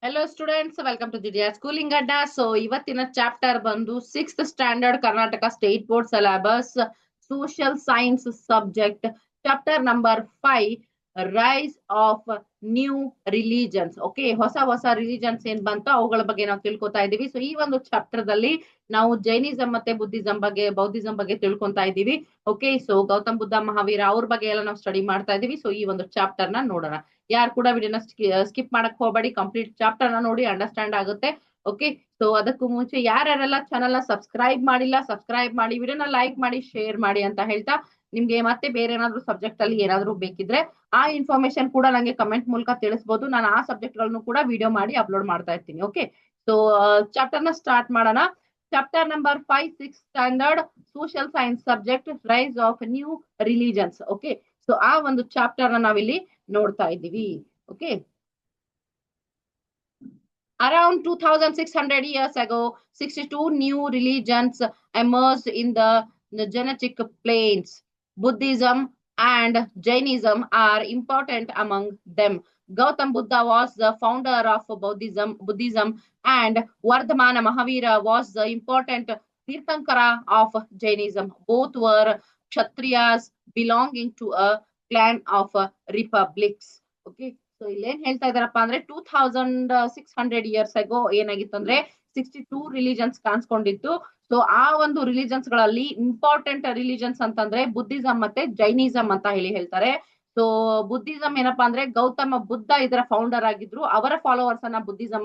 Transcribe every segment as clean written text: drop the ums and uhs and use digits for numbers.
Hello students, welcome to GDR Schooling Adda. So ಇವತ್ತಿನ chapter ಬಂದು 6th standard Karnataka state board syllabus social science subject chapter number 5 rise of new religions. Okay, ಹೊಸ religions ಏನ್ ಬಂತು ಅವುಗಳ ಬಗ್ಗೆ ನಾವು ತಿಳ್ಕೊತಾ ಇದೀವಿ. ಸೊ ಈ ಒಂದು ಚಾಪ್ಟರ್ ದಲ್ಲಿ ನಾವು ಜೈನಿಸಂ ಮತ್ತೆ ಬೌದ್ಧಿಸಂ ಬಗ್ಗೆ ತಿಳ್ಕೊಂತಾ ಇದೀವಿ. ಓಕೆ, ಸೊ ಗೌತಮ್ ಬುದ್ಧ, ಮಹಾವೀರ ಅವ್ರ ಬಗ್ಗೆ ಎಲ್ಲ ನಾವು ಸ್ಟಡಿ ಮಾಡ್ತಾ ಇದೀವಿ. ಸೊ ಈ ಒಂದು ಚಾಪ್ಟರ್ ನ ನೋಡೋಣ. ಯಾರು ಕೂಡ ವಿಡಿಯೋನ ಸ್ಕಿಪ್ ಮಾಡಕ್ ಹೋಗಬೇಡಿ, ಕಂಪ್ಲೀಟ್ ಚಾಪ್ಟರ್ ನ ನೋಡಿ, ಅಂಡರ್ಸ್ಟ್ಯಾಂಡ್ ಆಗುತ್ತೆ. ಓಕೆ, ಸೊ ಅದಕ್ಕೂ ಮುಂಚೆ ಯಾರ್ಯಾರೆಲ್ಲ ಚಾನಲ್ ನ ಸಬ್ಸ್ಕ್ರೈಬ್ ಮಾಡಿಲ್ಲ, ಸಬ್ಸ್ಕ್ರೈಬ್ ಮಾಡಿ, ವಿಡಿಯೋನ ಲೈಕ್ ಮಾಡಿ, ಶೇರ್ ಮಾಡಿ ಅಂತ ಹೇಳ್ತಾ, ನಿಮ್ಗೆ ಮತ್ತೆ ಬೇರೆ ಏನಾದ್ರು ಸಬ್ಜೆಕ್ಟ್ ಅಲ್ಲಿ ಏನಾದ್ರು ಬೇಕಿದ್ರೆ ಆ ಇನ್ಫಾರ್ಮೇಶನ್ ಕೂಡ ನಂಗೆ ಕಮೆಂಟ್ ಮೂಲಕ ತಿಳಿಸಬಹುದು. ನಾನು ಆ ಸಬ್ಜೆಕ್ಟ್ ಗಳನ್ನು ಕೂಡ ವಿಡಿಯೋ ಮಾಡಿ ಅಪ್ಲೋಡ್ ಮಾಡ್ತಾ ಇರ್ತೀನಿ. ಓಕೆ, ಸೊ ಚಾಪ್ಟರ್ ನ ಸ್ಟಾರ್ಟ್ ಮಾಡೋಣ. Chapter number 5 6th standard social science subject rise of new religions. Okay, so ಆ ಒಂದು ಚಾಪ್ಟರ್ ನ ನಾವಿಲ್ಲಿ ನೋಡ್ತಾ ಇದ್ದೀವಿ. Okay, around 2600 years ago 62 new religions emerged in the genetic plains. Buddhism and Jainism are important among them. Gautam Buddha was the founder of Buddhism and Vardhamana Mahavira was the important Tirthankara of Jainism. Both were Kshatriyas belonging to a clan of republics. Okay, so ಇಲ್ಲೇನ್ ಹೇಳ್ತಾ ಇದಾರಪ್ಪ ಅಂದ್ರೆ 2600 years ಆಗೋ ಏನಾಗಿತ್ತು ಅಂದ್ರೆ 62 religions ಕಾಣಿಸ್ಕೊಂಡಿತ್ತು. So ಆ ಒಂದು religions ಗಳಲ್ಲಿ important religions ಅಂತಂದ್ರೆ ಬುದ್ಧಿಸಂ ಮತ್ತೆ ಜೈನಿಸಂ ಅಂತ ಹೇಳ್ತಾರೆ. ಸೊ ಬುದ್ಧಿಸಂ ಏನಪ್ಪಾ ಅಂದ್ರೆ ಗೌತಮ ಬುದ್ಧ ಇದರ ಫೌಂಡರ್ ಆಗಿದ್ರು, ಅವರ ಫಾಲೋವರ್ಸ್ ಅನ್ನ ಬುದ್ಧಿಸಂ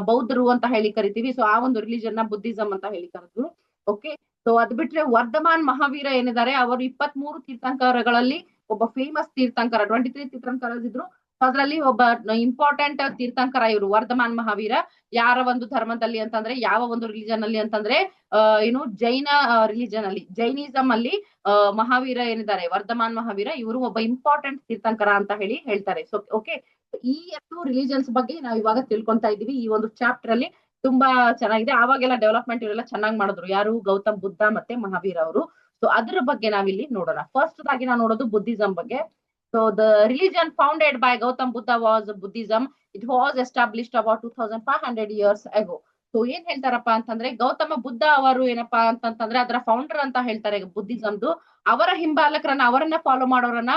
ಬೌದ್ಧರು ಅಂತ ಹೇಳಿ ಕರಿತೀವಿ. ಸೊ ಆ ಒಂದು ರಿಲಿಜನ್ ನ ಬುದ್ಧಿಸಂ ಅಂತ ಹೇಳಿ ಕರೆದ್ರು. ಓಕೆ, ಸೊ ಅದ್ ಬಿಟ್ರೆ ವರ್ಧಮಾನ್ ಮಹಾವೀರ ಏನಿದ್ದಾರೆ ಅವರು 23 ತೀರ್ಥಂಕರಗಳಲ್ಲಿ ಒಬ್ಬ ಫೇಮಸ್ ತೀರ್ಥಂಕರ. 23 ತೀರ್ಥಂಕರ ಇದ್ರು, ಅದರಲ್ಲಿ ಒಬ್ಬ ಇಂಪಾರ್ಟೆಂಟ್ ತೀರ್ಥಂಕರ ಇವರು ವರ್ಧಮಾನ್ ಮಹಾವೀರ. ಯಾರ ಒಂದು ಧರ್ಮದಲ್ಲಿ ಅಂತಂದ್ರೆ, ಯಾವ ಒಂದು ರಿಲಿಜನ್ ಅಲ್ಲಿ ಅಂತಂದ್ರೆ ಏನು ಜೈನ ರಿಲಿಜನ್ ಅಲ್ಲಿ, ಜೈನಿಸಂ ಅಲ್ಲಿ ಮಹಾವೀರ ಏನಿದ್ದಾರೆ ವರ್ಧಮಾನ್ ಮಹಾವೀರ, ಇವರು ಒಬ್ಬ ಇಂಪಾರ್ಟೆಂಟ್ ತೀರ್ಥಂಕರ ಅಂತ ಹೇಳ್ತಾರೆ. ಸೊ ಓಕೆ, ಈ 2 ರಿಲಿಜನ್ಸ್ ಬಗ್ಗೆ ನಾವು ಇವಾಗ ತಿಳ್ಕೊಂತಾ ಇದೀವಿ. ಈ ಒಂದು ಚಾಪ್ಟರ್ ಅಲ್ಲಿ ತುಂಬಾ ಚೆನ್ನಾಗಿದೆ. ಆವಾಗೆಲ್ಲ ಡೆವಲಪ್ಮೆಂಟ್ ಇವರೆಲ್ಲ ಚೆನ್ನಾಗಿ ಮಾಡಿದ್ರು, ಯಾರು ಗೌತಮ್ ಬುದ್ಧ ಮತ್ತೆ ಮಹಾವೀರ ಅವರು. ಸೊ ಅದ್ರ ಬಗ್ಗೆ ನಾವಿಲ್ಲಿ ನೋಡೋಣ. ಫಸ್ಟ್ ಆಗಿ ನಾವು ನೋಡೋದು ಬುದ್ಧಿಸಂ ಬಗ್ಗೆ. So the religion founded by Gautam Buddha was Buddhism. It was established about 2500 years ago. So ಏನ್ ಹೇಳ್ತಾರಪ್ಪ ಅಂತಂದ್ರೆ ಗೌತಮ ಬುದ್ಧ ಅವರು ಏನಪ್ಪಾ ಅಂತಂದ್ರೆ ಅದರ ಫೌಂಡರ್ ಅಂತ ಹೇಳ್ತಾರೆ ಬುದ್ಧಿಸಂದು. ಅವರ ಹಿಂಬಾಲಕರನ್ನ, ಅವರನ್ನ ಫಾಲೋ ಮಾಡೋರನ್ನ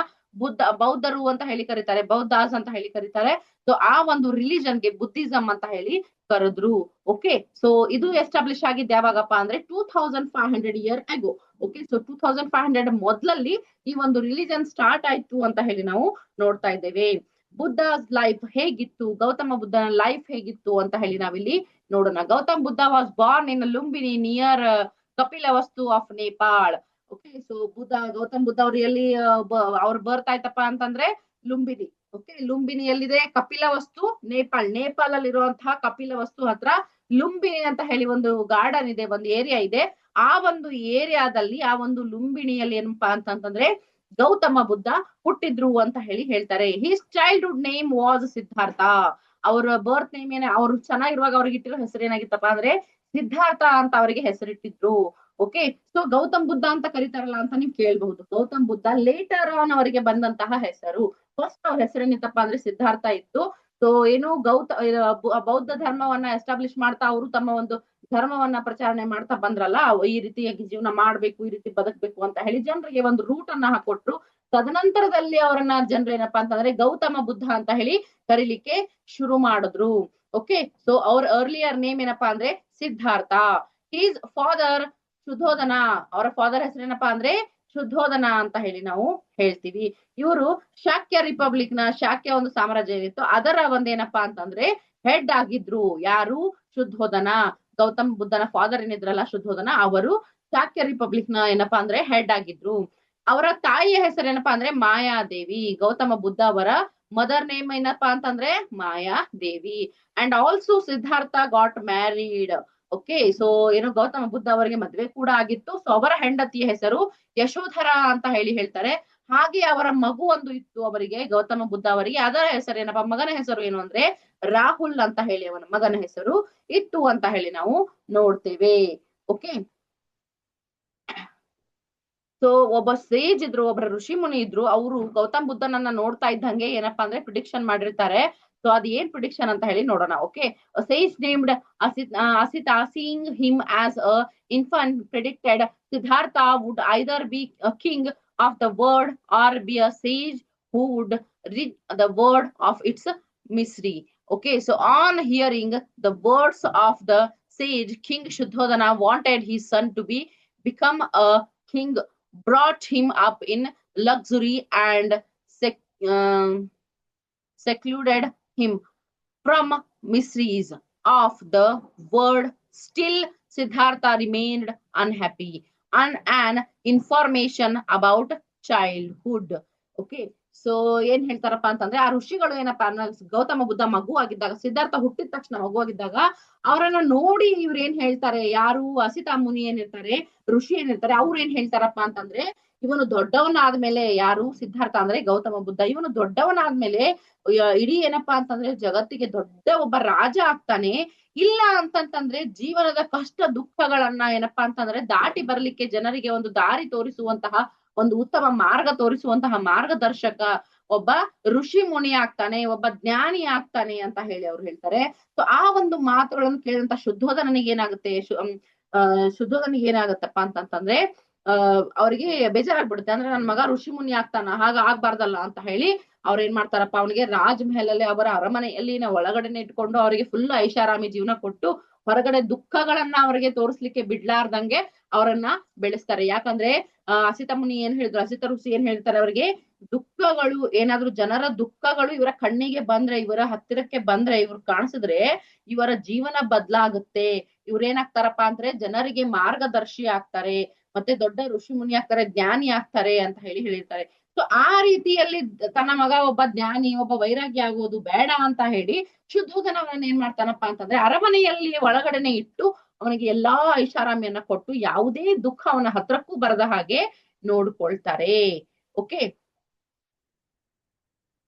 ಬೌದ್ಧರು ಅಂತ ಹೇಳಿ ಕರೀತಾರೆ, ಬೌದ್ಧಾಸ್ ಅಂತ ಹೇಳಿ ಕರೀತಾರೆ. ಸೊ ಆ ಒಂದು ರಿಲಿಜನ್ಗೆ ಬುದ್ಧಿಸಂ ಅಂತ ಹೇಳಿ ಕರೆದ್ರು. ಓಕೆ, ಸೊ ಇದು ಎಸ್ಟಾಬ್ಲಿಷ್ ಆಗಿದ್ದು ಯಾವಾಗಪ್ಪ ಅಂದ್ರೆ 2500 ಇಯರ್ ಆಗೋ. ಓಕೆ, ಸೊ 2500 ಮೊದಲಲ್ಲಿ ಈ ಒಂದು ರಿಲಿಜನ್ ಸ್ಟಾರ್ಟ್ ಆಯ್ತು ಅಂತ ಹೇಳಿ ನಾವು ನೋಡ್ತಾ ಇದ್ದೇವೆ. ಬುದ್ಧಸ್ ಲೈಫ್ ಹೇಗಿತ್ತು, ಗೌತಮ ಬುದ್ಧನ ಲೈಫ್ ಹೇಗಿತ್ತು ಅಂತ ಹೇಳಿ ನಾವಿಲ್ಲಿ ನೋಡೋಣ. Gautam Buddha was born in Lumbini near Kapilavastu of Nepal. Okay, so Gautam Buddha ಅವ್ರು ಎಲ್ಲಿ ಅವ್ರ ಬರ್ತ್ ಆಯ್ತಪ್ಪ ಅಂತಂದ್ರೆ ಲುಂಬಿನಿ. ಓಕೆ, ಲುಂಬಿನಿ ಎಲ್ಲಿದೆ? ಕಪಿಲವಸ್ತು ನೇಪಾಳ್ ಅಲ್ಲಿ ಇರುವಂತಹ ಕಪಿಲವಸ್ತು ಹತ್ರ ಲುಂಬಿನಿ ಅಂತ ಹೇಳಿ ಒಂದು ಗಾರ್ಡನ್ ಇದೆ, ಒಂದು ಏರಿಯಾ ಇದೆ. ಆ ಒಂದು ಏರಿಯಾದಲ್ಲಿ, ಆ ಒಂದು ಲುಂಬಿಣಿಯಲ್ಲಿ ಏನಪ್ಪಾ ಅಂತಂದ್ರೆ ಗೌತಮ ಬುದ್ಧ ಹುಟ್ಟಿದ್ರು ಅಂತ ಹೇಳ್ತಾರೆ. His childhood name was Siddhartha. ಅವ್ರ ಬರ್ತ್ ನೇಮ್ ಅವ್ರು ಚೆನ್ನಾಗಿರುವಾಗ ಅವ್ರಿಗೆ ಇಟ್ಟಿರೋ ಹೆಸರು ಏನಾಗಿತ್ತಪ್ಪ ಅಂದ್ರೆ ಸಿದ್ಧಾರ್ಥ ಅಂತ ಅವರಿಗೆ ಹೆಸರಿಟ್ಟಿದ್ರು. ಓಕೆ, ಸೊ ಗೌತಮ್ ಬುದ್ಧ ಅಂತ ಕರೀತಾರಲ್ಲ ಅಂತ ನೀವು ಕೇಳಬಹುದು. ಗೌತಮ್ ಬುದ್ಧ ಲೇಟರ್ ಆನ್ ಅವರಿಗೆ ಬಂದಂತಹ ಹೆಸರು. ಫಸ್ಟ್ ಅವ್ರ ಹೆಸರೇನಿತ್ತಪ್ಪ ಅಂದ್ರೆ ಸಿದ್ಧಾರ್ಥ ಇತ್ತು. ಸೊ ಏನು ಬೌದ್ಧ ಧರ್ಮವನ್ನ ಎಸ್ಟಾಬ್ಲಿಷ್ ಮಾಡ್ತಾ ಅವರು ತಮ್ಮ ಒಂದು ಧರ್ಮವನ್ನ ಪ್ರಚಾರಣೆ ಮಾಡ್ತಾ ಬಂದ್ರಲ್ಲ, ಈ ರೀತಿಯಾಗಿ ಜೀವನ ಮಾಡ್ಬೇಕು, ಈ ರೀತಿ ಬದುಕಬೇಕು ಅಂತ ಹೇಳಿ ಜನರಿಗೆ ಒಂದು ರೂಟ್ ಅನ್ನ ಹಾಕೊಟ್ರು. ತದನಂತರದಲ್ಲಿ ಅವರನ್ನ ಜನರು ಏನಪ್ಪಾ ಅಂತಂದ್ರೆ ಗೌತಮ ಬುದ್ಧ ಅಂತ ಹೇಳಿ ಕರೀಲಿಕ್ಕೆ ಶುರು ಮಾಡಿದ್ರು. ಓಕೆ, ಸೊ ಅವ್ರ ಅರ್ಲಿಯರ್ ನೇಮ್ ಏನಪ್ಪಾ ಅಂದ್ರೆ ಸಿದ್ಧಾರ್ಥ. His father Shuddhodana. ಅವರ ಫಾದರ್ ಹೆಸರೇನಪ್ಪಾ ಅಂದ್ರೆ ಶುದ್ಧೋಧನ ಅಂತ ಹೇಳಿ ನಾವು ಹೇಳ್ತೀವಿ. ಇವರು ಶಾಕ್ಯ ರಿಪಬ್ಲಿಕ್ ನ, ಶಾಕ್ಯ ಒಂದು ಸಾಮ್ರಾಜ್ಯ ಏನಿತ್ತು ಅದರ ಒಂದೇನಪ್ಪಾ ಅಂತಂದ್ರೆ ಹೆಡ್ ಆಗಿದ್ರು. ಯಾರು? ಶುದ್ಧೋಧನ. ಗೌತಮ್ ಬುದ್ಧನ ಫಾದರ್ ಏನಿದ್ರಲ್ಲ ಶುದ್ಧೋಧನ, ಅವರು ಶಾಕ್ಯ ರಿಪಬ್ಲಿಕ್ ನ ಏನಪ್ಪಾ ಅಂದ್ರೆ ಹೆಡ್ ಆಗಿದ್ರು. ಅವರ ತಾಯಿಯ ಹೆಸರೇನಪ್ಪಾ ಅಂದ್ರೆ ಮಾಯಾದೇವಿ. ಗೌತಮ ಬುದ್ಧ ಅವರ ಮದರ್ ನೇಮ್ ಏನಪ್ಪಾ ಅಂತಂದ್ರೆ Mayadevi. And also Siddhartha got married. Okay, so ಏನು ಗೌತಮ ಬುದ್ಧ ಅವರಿಗೆ ಮದ್ವೆ ಕೂಡ ಆಗಿತ್ತು. ಸೊ ಅವರ ಹೆಂಡತಿಯ ಹೆಸರು ಯಶೋಧರ ಅಂತ ಹೇಳ್ತಾರೆ. ಹಾಗೆ ಅವರ ಮಗು ಒಂದು ಇತ್ತು ಅವರಿಗೆ, ಗೌತಮ ಬುದ್ಧ ಅವರಿಗೆ. ಅದರ ಹೆಸರು ಏನಪ್ಪಾ, ಮಗನ ಹೆಸರು ಏನು ಅಂದ್ರೆ ರಾಹುಲ್ ಅಂತ ಹೇಳಿ ಅವನ ಮಗನ ಹೆಸರು ಇತ್ತು ಅಂತ ಹೇಳಿ ನಾವು ನೋಡ್ತೇವೆ. ಓಕೆ, ಸೊ ಒಬ್ಬ ಸೇಜ್ ಇದ್ರು, ಒಬ್ಬರ ಋಷಿ ಮುನಿ ಇದ್ರು. ಅವರು ಗೌತಮ್ ಬುದ್ಧನನ್ನ ನೋಡ್ತಾ ಇದ್ದಂಗೆ ಏನಪ್ಪಾ ಅಂದ್ರೆ ಪ್ರಿಡಿಕ್ಷನ್ ಮಾಡಿರ್ತಾರೆ, ಸೊ ಅದು ಏನ್ ಪ್ರಿಡಿಕ್ಷನ್ ಅಂತ ಹೇಳಿ ನೋಡೋಣ. Okay, sage named Asita seeing him as a infant predicted Siddhartha would either be a king of the world or be a sage who would rid the world of its misery. Okay, so on hearing the words of the sage, King Shuddhodana wanted his son to become a king, brought him up in luxury and secluded him from miseries of the world. Still, Siddhartha remained unhappy and an information about childhood. Okay, so ಏನ್ ಹೇಳ್ತಾರಪ್ಪ ಅಂತಂದ್ರೆ ಆ ಋಷಿಗಳು ಏನಪ್ಪಾ ಗೌತಮ ಬುದ್ಧ ಮಗುವಾಗಿದ್ದಾಗ, ಸಿದ್ಧಾರ್ಥ ಹುಟ್ಟಿದ ತಕ್ಷಣ ಮಗುವಾಗಿದ್ದಾಗ ಅವರನ್ನ ನೋಡಿ ಇವ್ರು ಏನ್ ಹೇಳ್ತಾರೆ, ಯಾರು ಅಸಿತಾ ಮುನಿ ಏನಿರ್ತಾರೆ, ಋಷಿ ಏನಿರ್ತಾರೆ, ಅವ್ರು ಏನ್ ಹೇಳ್ತಾರಪ್ಪ ಅಂತಂದ್ರೆ, ಇವನು ದೊಡ್ಡವನಾದ್ಮೇಲೆ, ಯಾರು ಸಿದ್ಧಾರ್ಥ ಅಂದ್ರೆ ಗೌತಮ ಬುದ್ಧ, ಇವನು ದೊಡ್ಡವನಾದ್ಮೇಲೆ ಇಡೀ ಏನಪ್ಪಾ ಅಂತಂದ್ರೆ ಜಗತ್ತಿಗೆ ದೊಡ್ಡ ಒಬ್ಬ ರಾಜ ಆಗ್ತಾನೆ. ಇಲ್ಲ ಅಂತಂತಂದ್ರೆ ಜೀವನದ ಕಷ್ಟ ದುಃಖಗಳನ್ನ ಏನಪ್ಪಾ ಅಂತಂದ್ರೆ ದಾಟಿ ಬರ್ಲಿಕ್ಕೆ ಜನರಿಗೆ ಒಂದು ದಾರಿ ತೋರಿಸುವಂತಹ, ಒಂದು ಉತ್ತಮ ಮಾರ್ಗ ತೋರಿಸುವಂತಹ ಮಾರ್ಗದರ್ಶಕ ಒಬ್ಬ ಋಷಿ ಮುನಿ ಆಗ್ತಾನೆ, ಒಬ್ಬ ಜ್ಞಾನಿ ಆಗ್ತಾನೆ ಅಂತ ಹೇಳಿ ಅವ್ರು ಹೇಳ್ತಾರೆ. ಸೊ ಆ ಒಂದು ಮಾತುಗಳನ್ನು ಕೇಳಿದಂತ ಶುದ್ಧೋಧನಿಗೆ ಏನಾಗುತ್ತೆ, ಶುದ್ಧೋಧನಿಗೆ ಏನಾಗತ್ತಪ್ಪ ಅಂತಂತಂದ್ರೆ ಅವ್ರಿಗೆ ಬೇಜಾರಾಗ್ಬಿಡುತ್ತೆ. ಅಂದ್ರೆ ನನ್ ಮಗ ಋಷಿ ಮುನಿ ಆಗ್ತಾನ, ಹಾಗ ಆಗ್ಬಾರ್ದಲ್ಲ ಅಂತ ಹೇಳಿ ಅವ್ರ ಏನ್ ಮಾಡ್ತಾರಪ್ಪ, ಅವನಿಗೆ ರಾಜ್ ಮಹಲ್ ಅಲ್ಲಿ ಅವರ ಅರಮನೆಯಲ್ಲಿ ಒಳಗಡೆನೆ ಇಟ್ಕೊಂಡು ಅವರಿಗೆ ಫುಲ್ ಐಷಾರಾಮಿ ಜೀವನ ಕೊಟ್ಟು ಹೊರಗಡೆ ದುಃಖಗಳನ್ನ ಅವರಿಗೆ ತೋರಿಸ್ಲಿಕ್ಕೆ ಬಿಡ್ಲಾರ್ದಂಗೆ ಅವರನ್ನ ಬೆಳೆಸ್ತಾರೆ. ಯಾಕಂದ್ರೆ ಅಸಿತ ಮುನಿ ಏನ್ ಹೇಳಿದ್ರು, ಅಸಿತ ಋಷಿ ಏನ್ ಹೇಳ್ತಾರೆ, ಅವರಿಗೆ ದುಃಖಗಳು ಏನಾದ್ರು ಜನರ ದುಃಖಗಳು ಇವರ ಕಣ್ಣಿಗೆ ಬಂದ್ರೆ, ಇವರ ಹತ್ತಿರಕ್ಕೆ ಬಂದ್ರೆ, ಇವ್ರು ಕಾಣಿಸಿದ್ರೆ ಇವರ ಜೀವನ ಬದಲಾಗುತ್ತೆ. ಇವ್ರೇನಾಗ್ತಾರಪ್ಪ ಅಂದ್ರೆ ಜನರಿಗೆ ಮಾರ್ಗದರ್ಶಿ ಆಗ್ತಾರೆ, ಮತ್ತೆ ದೊಡ್ಡ ಋಷಿ ಮುನಿ ಆಗ್ತಾರೆ, ಜ್ಞಾನಿ ಆಗ್ತಾರೆ ಅಂತ ಹೇಳಿ ಹೇಳಿರ್ತಾರೆ. ಸೊ ಆ ರೀತಿಯಲ್ಲಿ ತನ್ನ ಮಗ ಒಬ್ಬ ಜ್ಞಾನಿ, ಒಬ್ಬ ವೈರಾಗ್ಯ ಆಗೋದು ಬೇಡ ಅಂತ ಹೇಳಿ ಶುದ್ಧೋಧನ ಅವನನ್ನ ಏನ್ ಮಾಡ್ತಾನಪ್ಪ ಅಂತಂದ್ರೆ ಅರಮನೆಯಲ್ಲಿ ಒಳಗಡೆನೆ ಇಟ್ಟು ಅವನಿಗೆ ಎಲ್ಲಾ ಐಷಾರಾಮಿಯನ್ನ ಕೊಟ್ಟು ಯಾವುದೇ ದುಃಖ ಅವನ ಹತ್ರಕ್ಕೂ ಬರದ ಹಾಗೆ ನೋಡ್ಕೊಳ್ತಾರೆ. Okay,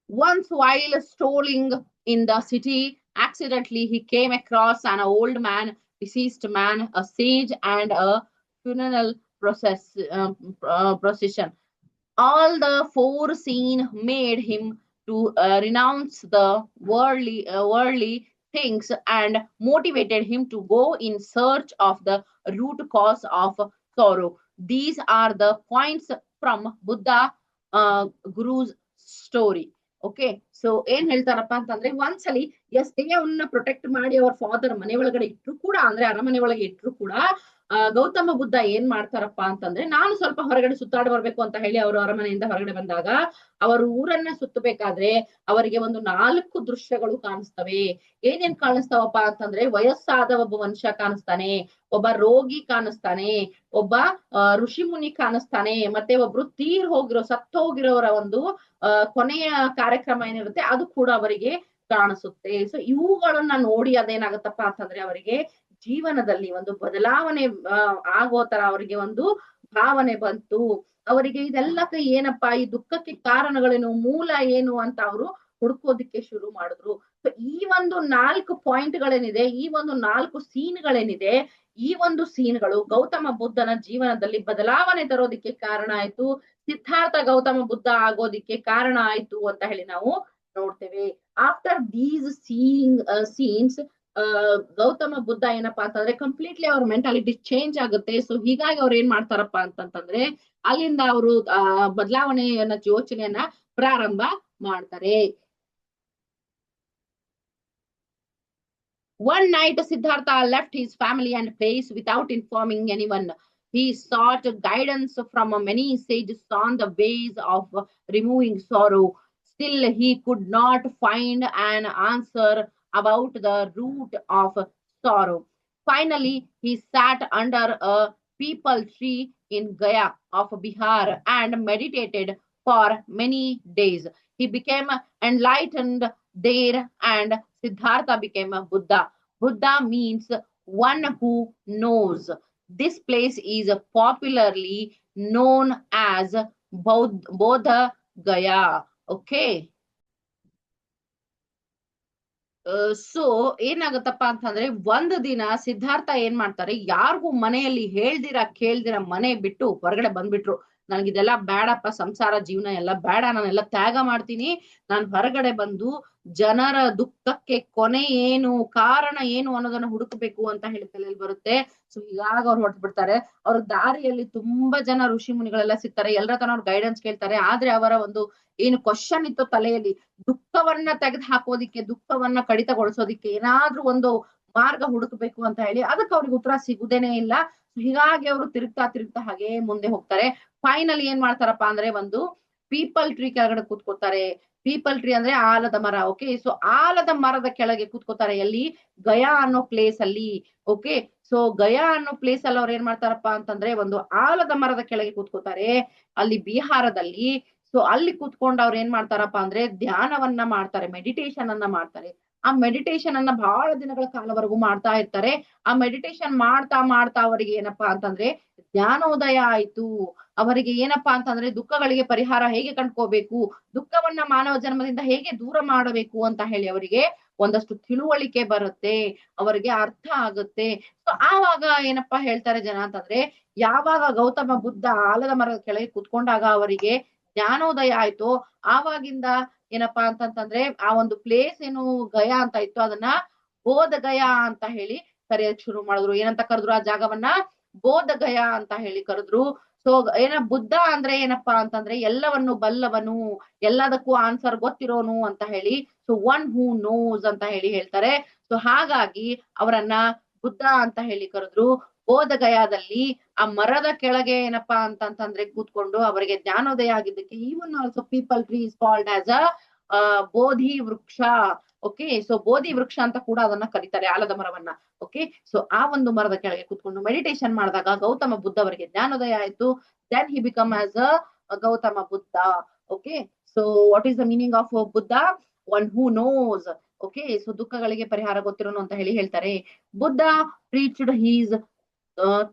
once while strolling in the city, accidentally he came across an old man, deceased man, a sage, and a funeral procession. All the foreseen made him to renounce the worldly things and motivated him to go in search of the root cause of sorrow. These are the points from Buddha Guru's story. Okay, so ಏನ್ ಹೇಳ್ತಾರಪ್ಪ ಅಂತಂದ್ರೆ, ಒಂದ್ಸಲಿ ಎಷ್ಟೇ ಅವನ್ನ protect ಮಾಡಿ ಅವ್ರ father ಮನೆ ಒಳಗಡೆ ಇಟ್ರು ಕೂಡ, ಅಂದ್ರೆ ಅರಮನೆ ಒಳಗೆ ಇಟ್ರು ಕೂಡ, ಗೌತಮ ಬುದ್ಧ ಏನ್ ಮಾಡ್ತಾರಪ್ಪ ಅಂತಂದ್ರೆ, ನಾನು ಸ್ವಲ್ಪ ಹೊರಗಡೆ ಸುತ್ತಾಡಿ ಬರ್ಬೇಕು ಅಂತ ಹೇಳಿ ಅವರು ಅರಮನೆಯಿಂದ ಹೊರಗಡೆ ಬಂದಾಗ ಅವರು ಊರನ್ನ ಸುತ್ತಬೇಕಾದ್ರೆ ಅವರಿಗೆ ಒಂದು 4 ದೃಶ್ಯಗಳು ಕಾಣಿಸ್ತವೆ. ಏನೇನ್ ಕಾಣಿಸ್ತಾವಪ್ಪ ಅಂತಂದ್ರೆ, ವಯಸ್ಸಾದ ಒಬ್ಬ ಮನುಷ್ಯ ಕಾಣಿಸ್ತಾನೆ, ಒಬ್ಬ ರೋಗಿ ಕಾಣಿಸ್ತಾನೆ, ಒಬ್ಬ ಋಷಿ ಮುನಿ ಕಾಣಿಸ್ತಾನೆ, ಮತ್ತೆ ಒಬ್ರು ಸತ್ತು ಹೋಗಿರೋರ ಒಂದು ಕೊನೆಯ ಕಾರ್ಯಕ್ರಮ ಏನಿರುತ್ತೆ ಅದು ಕೂಡ ಅವರಿಗೆ ಕಾಣಿಸುತ್ತೆ. ಸೊ ಇವುಗಳನ್ನ ನೋಡಿ ಅದೇನಾಗತ್ತಪ್ಪ ಅಂತಂದ್ರೆ ಅವರಿಗೆ ಜೀವನದಲ್ಲಿ ಒಂದು ಬದಲಾವಣೆ ಆಗೋ ತರ ಅವರಿಗೆ ಒಂದು ಭಾವನೆ ಬಂತು. ಅವರಿಗೆ ಇದೆಲ್ಲಕ್ಕೆ ಏನಪ್ಪಾ, ಈ ದುಃಖಕ್ಕೆ ಕಾರಣಗಳೇನು, ಮೂಲ ಏನು ಅಂತ ಅವರು ಹುಡ್ಕೋದಿಕ್ಕೆ ಶುರು ಮಾಡಿದ್ರು. ಸೊ ಈ ಒಂದು 4 ಪಾಯಿಂಟ್ಗಳೇನಿದೆ, ಈ ಒಂದು 4 ಸೀನ್ಗಳೇನಿದೆ, ಈ ಒಂದು ಸೀನ್ಗಳು ಗೌತಮ ಬುದ್ಧನ ಜೀವನದಲ್ಲಿ ಬದಲಾವಣೆ ತರೋದಿಕ್ಕೆ ಕಾರಣ ಆಯ್ತು, ಸಿದ್ಧಾರ್ಥ ಗೌತಮ ಬುದ್ಧ ಆಗೋದಿಕ್ಕೆ ಕಾರಣ ಆಯ್ತು ಅಂತ ಹೇಳಿ ನಾವು ನೋಡ್ತೇವೆ. After these scenes Gautama Buddha ಏನಪ್ಪಾ ಅಂತಂದ್ರೆ ಕಂಪ್ಲೀಟ್ಲಿ ಅವ್ರ ಮೆಂಟಾಲಿಟಿ ಚೇಂಜ್ ಆಗುತ್ತೆ. ಸೊ ಹೀಗಾಗಿ ಅವ್ರು ಏನ್ ಮಾಡ್ತಾರಪ್ಪ ಅಂತಂತಂದ್ರೆ ಅಲ್ಲಿಂದ ಅವರು ಬದಲಾವಣೆಯನ್ನ ಯೋಚನೆಯನ್ನ ಪ್ರಾರಂಭ ಮಾಡ್ತಾರೆ. One night Siddhartha left his family and place without informing anyone. He sought guidance from many sages on the ways of removing sorrow. Still he could not find an answer about the root of sorrow. Finally he sat under a peepal tree in Gaya of Bihar and meditated for many days. He became enlightened there and Siddhartha became a Buddha. Buddha means one who knows. This place is popularly known as Bodha Gaya. Okay. So ಏನಾಗತ್ತಪ್ಪ ಅಂತಂದ್ರೆ, ಒಂದು ದಿನ ಸಿದ್ಧಾರ್ಥ ಏನ್ ಮಾಡ್ತಾರೆ, ಯಾರಿಗೂ ಮನೆಯಲ್ಲಿ ಕೇಳ್ದಿರ ಮನೆ ಬಿಟ್ಟು ಹೊರಗಡೆ ಬಂದ್ಬಿಟ್ರು. ನನ್ಗಿದೆಲ್ಲ ಬೇಡಪ್ಪ, ಸಂಸಾರ ಜೀವನ ಎಲ್ಲ ಬೇಡ, ನಾನೆಲ್ಲ ತ್ಯಾಗ ಮಾಡ್ತೀನಿ, ನಾನು ಹೊರಗಡೆ ಬಂದು ಜನರ ದುಃಖಕ್ಕೆ ಕೊನೆ ಏನು, ಕಾರಣ ಏನು ಅನ್ನೋದನ್ನ ಹುಡುಕಬೇಕು ಅಂತ ಹೇಳಿ ತಲೆಯಲ್ಲಿ ಬರುತ್ತೆ. ಸೊ ಹೀಗಾಗಿ ಅವ್ರು ಹೊರಟು ಬಿಡ್ತಾರೆ. ಅವ್ರ ದಾರಿಯಲ್ಲಿ ತುಂಬಾ ಜನ ಋಷಿ ಮುನಿಗಳೆಲ್ಲ ಸಿಗ್ತಾರೆ, ಎಲ್ಲರ ತನ ಅವ್ರು ಗೈಡೆನ್ಸ್ ಕೇಳ್ತಾರೆ. ಆದ್ರೆ ಅವರ ಒಂದು ಏನು ಕ್ವಶನ್ ಇತ್ತು ತಲೆಯಲ್ಲಿ, ದುಃಖವನ್ನ ತೆಗೆದು ಹಾಕೋದಿಕ್ಕೆ, ದುಃಖವನ್ನ ಕಡಿತಗೊಳಿಸೋದಿಕ್ಕೆ ಏನಾದ್ರೂ ಒಂದು ಮಾರ್ಗ ಹುಡುಕಬೇಕು ಅಂತ ಹೇಳಿ, ಅದಕ್ಕೆ ಅವ್ರಿಗೆ ಉತ್ತರ ಸಿಗುದೇನೆ ಇಲ್ಲ. ಹೀಗಾಗಿ ಅವರು ತಿರುಗ್ತಾ ತಿರುಗ್ತಾ ಹಾಗೆ ಮುಂದೆ ಹೋಗ್ತಾರೆ. ಫೈನಲ್ ಏನ್ ಮಾಡ್ತಾರಪ್ಪ ಅಂದ್ರೆ ಒಂದು ಪೀಪಲ್ ಟ್ರೀ ಕೆಳಗಡೆ ಕೂತ್ಕೋತಾರೆ. ಪೀಪಲ್ ಟ್ರೀ ಅಂದ್ರೆ ಆಲದ ಮರ. ಓಕೆ, ಸೊ ಆಲದ ಮರದ ಕೆಳಗೆ ಕೂತ್ಕೋತಾರೆ. ಎಲ್ಲಿ? ಗಯಾ ಅನ್ನೋ ಪ್ಲೇಸ್ ಅಲ್ಲಿ. ಓಕೆ, ಸೊ ಗಯಾ ಅನ್ನೋ ಪ್ಲೇಸ್ ಅಲ್ಲಿ ಅವ್ರು ಏನ್ ಮಾಡ್ತಾರಪ್ಪ ಅಂತಂದ್ರೆ ಒಂದು ಆಲದ ಮರದ ಕೆಳಗೆ ಕೂತ್ಕೋತಾರೆ, ಅಲ್ಲಿ ಬಿಹಾರದಲ್ಲಿ. ಸೊ ಅಲ್ಲಿ ಕೂತ್ಕೊಂಡು ಅವ್ರು ಏನ್ ಮಾಡ್ತಾರಪ್ಪ ಅಂದ್ರೆ ಧ್ಯಾನವನ್ನ ಮಾಡ್ತಾರೆ, ಮೆಡಿಟೇಷನ್ ಅನ್ನ ಮಾಡ್ತಾರೆ. ಆ ಮೆಡಿಟೇಷನ್ ಅನ್ನ ಬಹಳ ದಿನಗಳ ಕಾಲವರೆಗೂ ಮಾಡ್ತಾ ಇರ್ತಾರೆ. ಆ ಮೆಡಿಟೇಷನ್ ಮಾಡ್ತಾ ಮಾಡ್ತಾ ಅವರಿಗೆ ಏನಪ್ಪಾ ಅಂತಂದ್ರೆ ಜ್ಞಾನೋದಯ ಆಯ್ತು. ಅವರಿಗೆ ಏನಪ್ಪಾ ಅಂತಂದ್ರೆ ದುಃಖಗಳಿಗೆ ಪರಿಹಾರ ಹೇಗೆ ಕಂಡ್ಕೋಬೇಕು, ದುಃಖವನ್ನ ಮಾನವ ಜನ್ಮದಿಂದ ಹೇಗೆ ದೂರ ಮಾಡಬೇಕು ಅಂತ ಹೇಳಿ ಅವರಿಗೆ ಒಂದಷ್ಟು ತಿಳುವಳಿಕೆ ಬರುತ್ತೆ, ಅವರಿಗೆ ಅರ್ಥ ಆಗುತ್ತೆ. ಸೊ ಆವಾಗ ಏನಪ್ಪಾ ಹೇಳ್ತಾರೆ ಜನ ಅಂತಂದ್ರೆ, ಯಾವಾಗ ಗೌತಮ ಬುದ್ಧ ಆಲದ ಮರದ ಕೆಳಗೆ ಕುತ್ಕೊಂಡಾಗ ಅವರಿಗೆ ಜ್ಞಾನೋದಯ ಆಯ್ತು, ಆವಾಗಿಂದ ಏನಪ್ಪಾ ಅಂತಂತಂದ್ರೆ ಆ ಒಂದು ಪ್ಲೇಸ್ ಏನು ಗಯಾ ಅಂತ ಇತ್ತು, ಅದನ್ನ ಬೋಧ ಗಯಾ ಅಂತ ಹೇಳಿ ಕರೆಯಕ್ ಶುರು ಮಾಡಿದ್ರು. ಏನಂತ ಕರೆದ್ರು ಆ ಜಾಗವನ್ನ? ಬೋಧ ಗಯಾ ಅಂತ ಹೇಳಿ ಕರೆದ್ರು. ಸೊ ಬುದ್ಧ ಅಂದ್ರೆ ಏನಪ್ಪಾ ಅಂತಂದ್ರೆ ಎಲ್ಲವನ್ನು ಬಲ್ಲವನು, ಎಲ್ಲದಕ್ಕೂ ಆನ್ಸರ್ ಗೊತ್ತಿರೋನು ಅಂತ ಹೇಳಿ. ಸೊ ಒನ್ ಹೂ ನೋಸ್ ಅಂತ ಹೇಳಿ ಹೇಳ್ತಾರೆ. ಸೊ ಹಾಗಾಗಿ ಅವರನ್ನ ಬುದ್ಧ ಅಂತ ಹೇಳಿ ಕರೆದ್ರು. ಬೋಧ ಗಯಾದಲ್ಲಿ ಆ ಮರದ ಕೆಳಗೆ ಏನಪ್ಪಾ ಅಂತಂತಂದ್ರೆ ಕೂತ್ಕೊಂಡು ಅವರಿಗೆ ಜ್ಞಾನೋದಯ ಆಗಿದ್ದಕ್ಕೆ even also peepal tree is called as a Bodhi vriksha. Okay, so ಬೋಧಿ ವೃಕ್ಷ ಅಂತ ಕೂಡ ಅದನ್ನ ಕರೀತಾರೆ, ಆಲದ ಮರವನ್ನ. ಓಕೆ, ಸೊ ಆ ಒಂದು ಮರದ ಕೆಳಗೆ ಕೂತ್ಕೊಂಡು ಮೆಡಿಟೇಷನ್ ಮಾಡಿದಾಗ ಗೌತಮ ಬುದ್ಧ ಅವರಿಗೆ ಜ್ಞಾನೋದಯ ಆಯ್ತು. Then he become as a Gautama Buddha. Okay, so what is the meaning of Buddha? One who knows. Okay, so ದುಃಖಗಳಿಗೆ ಪರಿಹಾರ ಗೊತ್ತಿರೋನು ಅಂತ ಹೇಳಿ ಹೇಳ್ತಾರೆ. Buddha preached his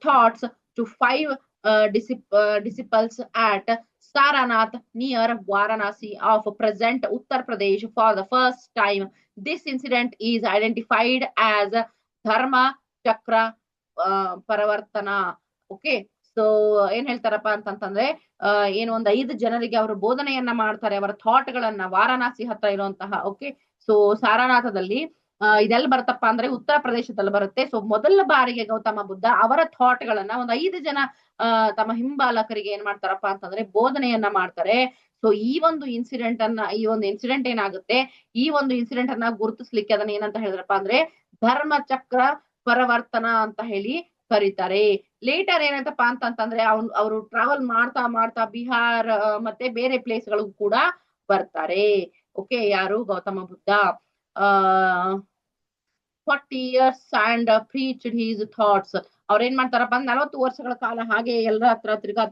thoughts to 5 disciples at Saranath near Varanasi of present Uttar Pradesh for the first time. This incident is identified as Dharma Chakra Paravartana. Okay, so ಏನ್ ಹೇಳ್ತಾರಪ್ಪ ಅಂತಂತಂದ್ರೆ ಏನು ಒಂದು 5 ಜನರಿಗೆ ಅವರು ಬೋಧನೆಯನ್ನ ಮಾಡ್ತಾರೆ, ಅವರ ಥಾಟ್ ಗಳನ್ನ. ವಾರಾಣಸಿ ಹತ್ರ ಇರುವಂತಹ, ಓಕೆ, ಸೊ ಸಾರನಾಥದಲ್ಲಿ ಇದೆಲ್ಲ ಬರುತ್ತಪ್ಪ ಅಂದ್ರೆ ಉತ್ತರ ಪ್ರದೇಶದಲ್ಲಿ ಬರುತ್ತೆ. ಸೊ ಮೊದಲ ಬಾರಿಗೆ ಗೌತಮ ಬುದ್ಧ ಅವರ ಥಾಟ್ ಗಳನ್ನ ಒಂದು 5 ಜನ ತಮ್ಮ ಹಿಂಬಾಲಕರಿಗೆ ಏನ್ ಮಾಡ್ತಾರಪ್ಪ ಅಂತಂದ್ರೆ ಬೋಧನೆಯನ್ನ ಮಾಡ್ತಾರೆ. ಸೊ ಈ ಒಂದು ಇನ್ಸಿಡೆಂಟ್ ಏನಾಗುತ್ತೆ, ಈ ಒಂದು ಇನ್ಸಿಡೆಂಟ್ ಅನ್ನ ಗುರುತಿಸ್ಲಿಕ್ಕೆ ಅದನ್ನ ಏನಂತ ಹೇಳಿದ್ರಪ್ಪ ಅಂದ್ರೆ ಧರ್ಮ ಚಕ್ರ ಪರಿವರ್ತನ ಅಂತ ಹೇಳಿ ಕರೀತಾರೆ. ಲೇಟರ್ ಏನಂತಪ್ಪ ಅಂತಂತಂದ್ರೆ ಅವರು ಟ್ರಾವೆಲ್ ಮಾಡ್ತಾ ಮಾಡ್ತಾ ಬಿಹಾರ್ ಮತ್ತೆ ಬೇರೆ ಪ್ಲೇಸ್ ಗಳಿಗೂ ಕೂಡ ಬರ್ತಾರೆ. ಓಕೆ, ಯಾರು? Gautama Buddha 40 years and preached his thoughts. ಅವ್ರ ಏನ್ ಮಾಡ್ತಾರಪ್ಪ ಅಂದ್ರೆ 40 ವರ್ಷಗಳ ಕಾಲ ಹಾಗೆ ಎಲ್ಲರ ಹತ್ರ ತಿರ್ಗಾ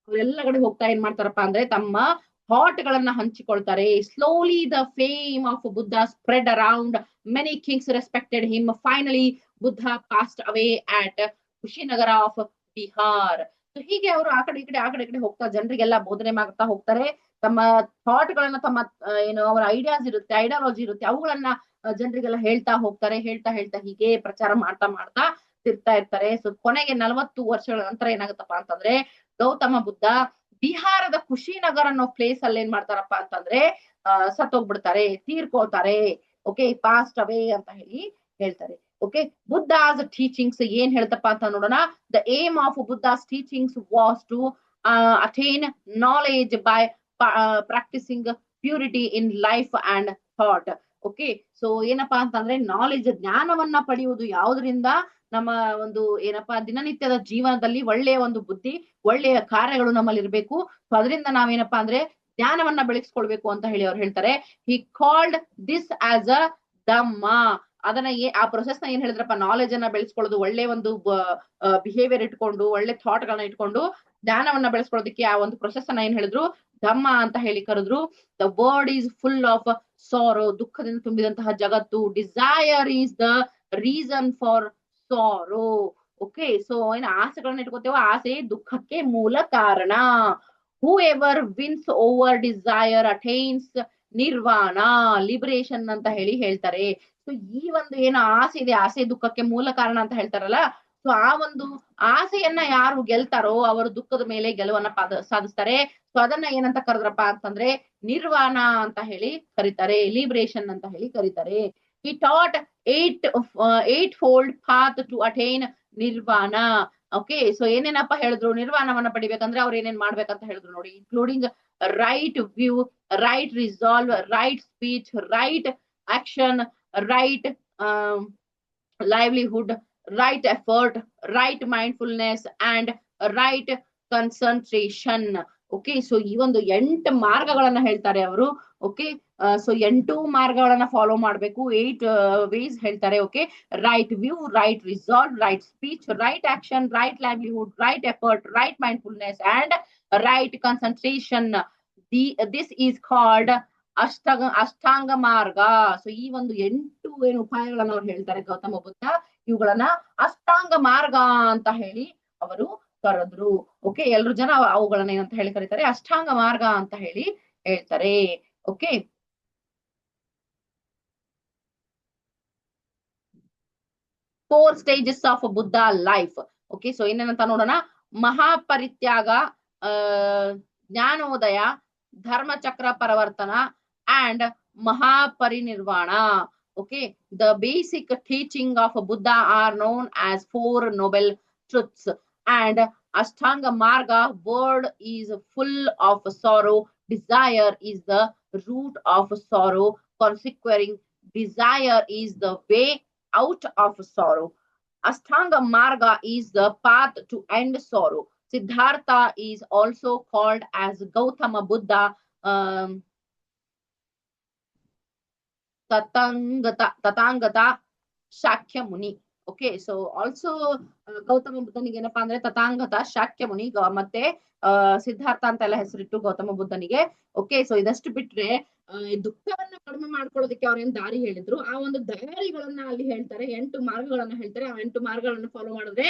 ಅವರೆಲ್ಲ ಕಡೆ ಹೋಗ್ತಾ ಏನ್ ಮಾಡ್ತಾರಪ್ಪ ಅಂದ್ರೆ ತಮ್ಮ ಥಾಟ್ ಗಳನ್ನ ಹಂಚಿಕೊಳ್ತಾರೆ. Slowly the fame of Buddha spread around, many kings respected him. Finally Buddha passed away at Kushinagara of Bihar. So ಹೀಗೆ ಅವರು ಆ ಕಡೆ ಈ ಕಡೆ ಹೋಗ್ತಾ ಜನರಿಗೆಲ್ಲ ಬೋಧನೆ ಮಾಡ್ತಾ ಹೋಗ್ತಾರೆ. ತಮ್ಮ ಥಾಟ್ ಗಳನ್ನ, ತಮ್ಮ ಏನು ಅವರ ಐಡಿಯಾಲಜಿ ಇರುತ್ತೆ ಅವುಗಳನ್ನ ಜನರಿಗೆಲ್ಲ ಹೇಳ್ತಾ ಹೋಗ್ತಾರೆ. ಹೇಳ್ತಾ ಹೀಗೆ ಪ್ರಚಾರ ಮಾಡ್ತಾ ತಿರ್ತಾ ಇರ್ತಾರೆ. ಸೊ ಕೊನೆಗೆ 40 ವರ್ಷಗಳ ನಂತರ ಏನಾಗುತ್ತಪ್ಪ ಅಂತಂದ್ರೆ ಗೌತಮ ಬುದ್ಧ ಬಿಹಾರದ ಕುಶಿನಗರ್ ಅನ್ನೋ ಪ್ಲೇಸ್ ಅಲ್ಲಿ ಏನ್ ಮಾಡ್ತಾರಪ್ಪ ಅಂತಂದ್ರೆ ಸತ್ತೋಗ್ಬಿಡ್ತಾರೆ, ತೀರ್ಕೊಳ್ತಾರೆ. ಓಕೆ, ಪಾಸ್ಟ್ ಅವೇ ಅಂತ ಹೇಳಿ ಹೇಳ್ತಾರೆ. ಓಕೆ, ಬುದ್ಧಾಸ್ ಟೀಚಿಂಗ್ಸ್ ಏನ್ ಹೇಳ್ತಪ್ಪ ಅಂತ ನೋಡೋಣ. The aim of Buddha's teachings was to attain knowledge by practising purity in life and thought. Okay, so ಏನಪ್ಪಾ ಅಂತಂದ್ರೆ ನಾಲೆಜ್, ಜ್ಞಾನವನ್ನ ಪಡೆಯುವುದು ಯಾವುದರಿಂದ? ನಮ್ಮ ಒಂದು ಏನಪ್ಪಾ ದಿನನಿತ್ಯದ ಜೀವನದಲ್ಲಿ ಒಳ್ಳೆಯ ಒಂದು ಬುದ್ಧಿ, ಒಳ್ಳೆಯ ಕಾರ್ಯಗಳು ನಮ್ಮಲ್ಲಿ ಇರಬೇಕು. ಸೊ ಅದರಿಂದ ನಾವೇನಪ್ಪಾ ಅಂದ್ರೆ ಜ್ಞಾನವನ್ನ ಬೆಳೆಸ್ಕೊಳ್ಬೇಕು ಅಂತ ಹೇಳಿ ಅವ್ರು ಹೇಳ್ತಾರೆ. He called this as a Dhamma. ಅದನ್ನ ಆ ಪ್ರೊಸೆಸ್ ನ ಏನ್ ಹೇಳಿದ್ರಪ್ಪ, ನಾಲೆಜ್ ಅನ್ನ ಬೆಳೆಸ್ಕೊಳ್ಳೋದು, ಒಳ್ಳೆ ಒಂದು ಬಿಹೇವಿಯರ್ ಇಟ್ಕೊಂಡು, ಒಳ್ಳೆ ಥಾಟ್ ಗಳನ್ನ ಇಟ್ಕೊಂಡು ಜ್ಞಾನವನ್ನ ಬೆಳೆಸ್ಕೊಳ್ಳೋದಕ್ಕೆ ಆ ಒಂದು ಪ್ರೊಸೆಸ್ ಅನ್ನ ಏನ್ ಹೇಳಿದ್ರು? ಧಮ್ಮ ಅಂತ ಹೇಳಿ ಕರೆದ್ರು. The world is full of sorrow, ದುಃಖದಿಂದ ತುಂಬಿದಂತಹ ಜಗತ್ತು. Desire is the reason for sorrow. Okay, so ಏನ್ ಆಸೆಗಳನ್ನ ಇಟ್ಕೋತೇವೋ, ಆಸೆ ದುಃಖಕ್ಕೆ ಮೂಲ ಕಾರಣ. Whoever wins over desire attains nirvana, liberation ಅಂತ ಹೇಳಿ ಹೇಳ್ತಾರೆ. ಸೊ ಈ ಒಂದು ಏನು ಆಸೆ ಇದೆ, ಆಸೆ ದುಃಖಕ್ಕೆ ಮೂಲ ಕಾರಣ ಅಂತ ಹೇಳ್ತಾರಲ್ಲ, ಸೊ ಆ ಒಂದು ಆಸೆಯನ್ನ ಯಾರು ಗೆಲ್ತಾರೋ ಅವರು ದುಃಖದ ಮೇಲೆ ಗೆಲುವನ್ನ ಸಾಧಿಸ್ತಾರೆ. ಸೊ ಅದನ್ನ ಏನಂತ ಕರೆದ್ರಪ್ಪ ಅಂತಂದ್ರೆ ನಿರ್ವಾಣ ಅಂತ ಹೇಳಿ ಕರೀತಾರೆ, ಲಿಬರೇಷನ್ ಅಂತ ಹೇಳಿ ಕರೀತಾರೆ. He taught eightfold path to attain nirvana. Okay, so ಏನೇನಪ್ಪ ಹೇಳಿದ್ರು, ನಿರ್ವಾಣವನ್ನ ಪಡಿಬೇಕಂದ್ರೆ ಅವ್ರು ಏನೇನ್ ಮಾಡ್ಬೇಕಂತ ಹೇಳಿದ್ರು ನೋಡಿ, including right view, right resolve, right speech, right action, right livelihood, right effort, right mindfulness and right concentration. Okay, so ಈ ಒಂದು 8 ಮಾರ್ಗಗಳನ್ನ ಹೇಳ್ತಾರೆ ಅವರು. ಓಕೆ, ಸೊ 8 ಮಾರ್ಗಗಳನ್ನ ಫಾಲೋ ಮಾಡಬೇಕು, 8 ವೇಸ್ ಹೇಳ್ತಾರೆ. Okay, right view, right resolve, right speech, right action, right livelihood, right effort, right mindfulness and right concentration. This is called Ashtanga Marga. So ಈ ಒಂದು 8 ಏನು ಉಪಾಯಗಳನ್ನ ಅವ್ರು ಹೇಳ್ತಾರೆ ಗೌತಮ ಬುದ್ಧ, ಇವುಗಳನ್ನ ಅಷ್ಟಾಂಗ ಮಾರ್ಗ ಅಂತ ಹೇಳಿ ಅವರು ಕರೆದ್ರು. ಓಕೆ, ಎಲ್ರು ಜನ ಅವುಗಳನ್ನ ಏನಂತ ಹೇಳಿ ಕರೀತಾರೆ, ಅಷ್ಟಾಂಗ ಮಾರ್ಗ ಅಂತ ಹೇಳಿ ಹೇಳ್ತಾರೆ. Okay, 4 stages of Buddha life. Okay, so ಏನೇನಂತ ನೋಡೋಣ. ಮಹಾಪರಿತ್ಯಾಗ, ಜ್ಞಾನೋದಯ, ಧರ್ಮಚಕ್ರ ಪರಿವರ್ತನ and Mahaparinirvana. Okay, the basic teaching of Buddha are known as 4 noble truths, and Ashtanga Marga word is full of sorrow. Desire is the root of sorrow. Consequering desire is the way out of sorrow. Ashtanga Marga is the path to end sorrow. Siddhartha is also called as Gautama Buddha, Tathagata Shakya Muni. Okay, so also Gautama ಬುದ್ಧನಿಗೆ ಏನಪ್ಪಾ ಅಂದ್ರೆ ತಥಾಂಗತ, ಶಾಕ್ಯ ಮುನಿ ಮತ್ತೆ ಸಿದ್ಧಾರ್ಥ ಅಂತ ಎಲ್ಲ ಹೆಸರಿಟ್ಟು Gautama ಬುದ್ಧನಿಗೆ. Okay, so ಇದಷ್ಟು ಬಿಟ್ರೆ ದುಃಖವನ್ನ ಕಡಿಮೆ ಮಾಡ್ಕೊಳ್ಳೋದಕ್ಕೆ ಅವ್ರೇನ್ ದಾರಿ ಹೇಳಿದ್ರು, ಆ ಒಂದು ದಾರಿಗಳನ್ನ ಅಲ್ಲಿ ಹೇಳ್ತಾರೆ, 8 ಮಾರ್ಗಗಳನ್ನ ಹೇಳ್ತಾರೆ. ಆ 8 ಮಾರ್ಗಗಳನ್ನ ಫಾಲೋ ಮಾಡಿದ್ರೆ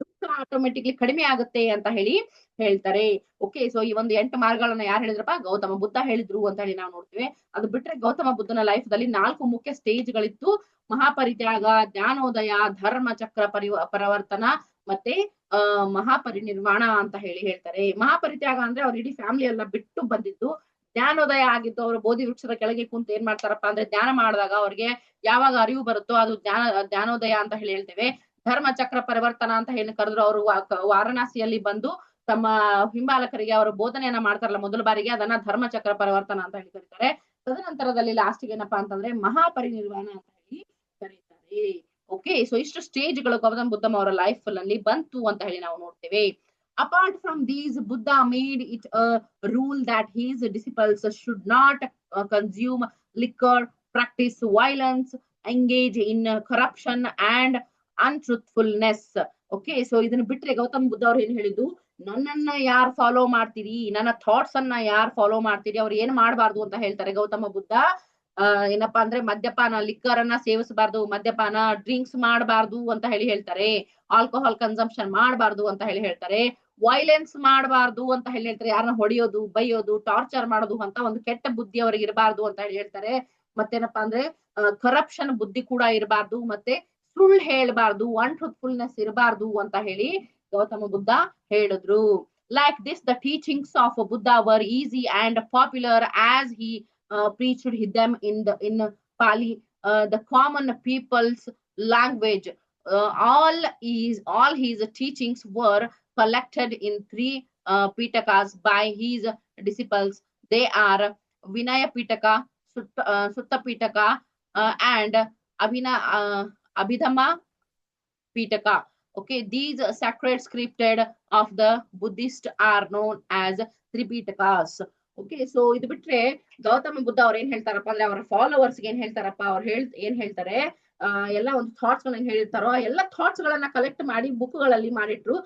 ದುಃಖ ಆಟೋಮೆಟಿಕ್ಲಿ ಕಡಿಮೆ ಆಗುತ್ತೆ ಅಂತ ಹೇಳಿ ಹೇಳ್ತಾರೆ. ಓಕೆ, ಸೊ ಈ ಒಂದು 8 ಮಾರ್ಗಗಳನ್ನ ಯಾರು ಹೇಳಿದ್ರಪ್ಪ, ಗೌತಮ ಬುದ್ಧ ಹೇಳಿದ್ರು ಅಂತ ಹೇಳಿ ನಾವು ನೋಡ್ತೀವಿ. ಅದು ಬಿಟ್ರೆ ಗೌತಮ ಬುದ್ಧನ ಲೈಫ್ ದಲ್ಲಿ 4 ಮುಖ್ಯ ಸ್ಟೇಜ್ಗಳಿತ್ತು. ಮಹಾಪರಿತ್ಯಾಗ, ಜ್ಞಾನೋದಯ, ಧರ್ಮ ಚಕ್ರ ಪರಿವರ್ತನ ಮತ್ತೆ ಮಹಾಪರಿನಿರ್ವಾಣ ಅಂತ ಹೇಳಿ ಹೇಳ್ತಾರೆ. ಮಹಾಪರಿತ್ಯಾಗ ಅಂದ್ರೆ ಅವ್ರ ಇಡೀ ಫ್ಯಾಮಿಲಿ ಎಲ್ಲ ಬಿಟ್ಟು ಬಂದಿದ್ದು. ಜ್ಞಾನೋದಯ ಆಗಿತ್ತು, ಅವರು ಬೋಧಿ ವೃಕ್ಷದ ಕೆಳಗೆ ಕುಂತ ಏನ್ ಮಾಡ್ತಾರಪ್ಪ ಅಂದ್ರೆ ಧ್ಯಾನ ಮಾಡಿದಾಗ ಅವ್ರಿಗೆ ಯಾವಾಗ ಅರಿವು ಬರುತ್ತೋ ಅದು ಜ್ಞಾನೋದಯ ಅಂತ ಹೇಳಿ ಹೇಳ್ತೇವೆ. ಧರ್ಮ ಚಕ್ರ ಪರಿವರ್ತನ ಅಂತ ಹೇಳಿ ಕರೆದ್ರು, ಅವರು ವಾರಣಾಸಿಯಲ್ಲಿ ಬಂದು ತಮ್ಮ ಹಿಂಬಾಲಕರಿಗೆ ಅವರು ಬೋಧನೆಯನ್ನ ಮಾಡ್ತಾರಲ್ಲ ಮೊದಲ ಬಾರಿಗೆ, ಅದನ್ನ ಧರ್ಮ ಚಕ್ರ ಪರಿವರ್ತನ ಅಂತ ಹೇಳಿ ಕರೀತಾರೆ. ತದನಂತರದಲ್ಲಿ ಲಾಸ್ಟ್ಗೆ ಏನಪ್ಪಾ ಅಂತಂದ್ರೆ ಮಹಾಪರಿನಿರ್ವಾಣ ಅಂತ ಹೇಳಿ ಕರೀತಾರೆ. ಓಕೆ, ಸೊ ಇಷ್ಟು ಸ್ಟೇಜ್ಗಳು ಗೌತಮ ಬುದ್ಧಂ ಅವರ ಲೈಫ್ ಅಲ್ಲಿ ಬಂತು ಅಂತ ಹೇಳಿ ನಾವು ನೋಡ್ತೇವೆ. Apart from these, Buddha made it a rule that his disciples should not consume liquor, practice violence, engage in corruption and untruthfulness. Okay, so ಇದನ್ನ ಬಿಟ್ರೆ ಗೌತಮ ಬುದ್ಧ ಅವ್ರು ಏನ್ ಹೇಳಿದ್ದು, ನನ್ನನ್ನ ಯಾರು ಫಾಲೋ ಮಾಡ್ತೀರಿ, ನನ್ನ ಥಾಟ್ಸ್ ಅನ್ನ ಯಾರು ಫಾಲೋ ಮಾಡ್ತೀರಿ, ಅವ್ರು ಏನ್ ಮಾಡಬಾರ್ದು ಅಂತ ಹೇಳ್ತಾರೆ ಗೌತಮ ಬುದ್ಧ. ಏನಪ್ಪಾ ಅಂದ್ರೆ ಮದ್ಯಪಾನ, ಲಿಕ್ಕರ್ ಅನ್ನ ಸೇವಿಸಬಾರ್ದು, ಮದ್ಯಪಾನ ಡ್ರಿಂಕ್ಸ್ ಮಾಡಬಾರ್ದು ಅಂತ ಹೇಳಿ ಹೇಳ್ತಾರೆ. ಆಲ್ಕೋಹಾಲ್ ಕನ್ಸಂಪ್ಷನ್ ಮಾಡಬಾರ್ದು ಅಂತ ಹೇಳಿ ಹೇಳ್ತಾರೆ. ವೈಲೆನ್ಸ್ ಮಾಡಬಾರ್ದು ಅಂತ ಹೇಳಿ ಹೇಳ್ತಾರೆ, ಯಾರನ್ನ ಹೊಡೆಯೋದು, ಬೈಯೋದು, ಟಾರ್ಚರ್ ಮಾಡೋದು ಅಂತ ಒಂದು ಕೆಟ್ಟ ಬುದ್ಧಿ ಅವ್ರಿಗೆ ಇರಬಾರ್ದು ಅಂತ ಹೇಳಿ ಹೇಳ್ತಾರೆ. ಮತ್ತೇನಪ್ಪಾ ಅಂದ್ರೆ ಕರಪ್ಷನ್ ಬುದ್ಧಿ ಕೂಡ ಇರಬಾರ್ದು, ಮತ್ತೆ ಸುಳ್ಳು ಹೇಳ್ಬಾರ್ದು, ಅನ್ಟ್ರೂತ್ಫುಲ್ನೆಸ್ ಇರಬಾರ್ದು ಅಂತ ಹೇಳಿ ಗೌತಮ ಬುದ್ಧ ಹೇಳಿದ್ರು. Like this, the teachings of Buddha were easy and popular as he preached them in Pali, the common people's language. All his teachings were collected in 3 Pitakas by his disciples. They are Vinaya Pitaka, Sutta Pitaka, and Abhidhamma Pitaka. Okay, these sacred scripted of the Buddhist are known as Tripitakas. Okay, so ಇದು ಬಿಟ್ರೆ ಗೌತಮ ಬುದ್ಧ ಅವ್ರು ಏನ್ ಹೇಳ್ತಾರಪ್ಪ ಅಂದ್ರೆ ಅವರ followers ಏನ್ ಹೇಳ್ತಾರಪ್ಪ, ಅವ್ರು ಏನ್ ಹೇಳ್ತಾರೆ, ಎಲ್ಲ ಒಂದು ಥಾಟ್ಸ್ ಗಳನ್ನ ಹೇಳಿರ್ತಾರೋ ಎಲ್ಲ ಥಾಟ್ಸ್ ಗಳನ್ನ ಕಲೆಕ್ಟ್ ಮಾಡಿ ಬುಕ್ ಗಳಲ್ಲಿ ಮಾಡಿಟ್ರು.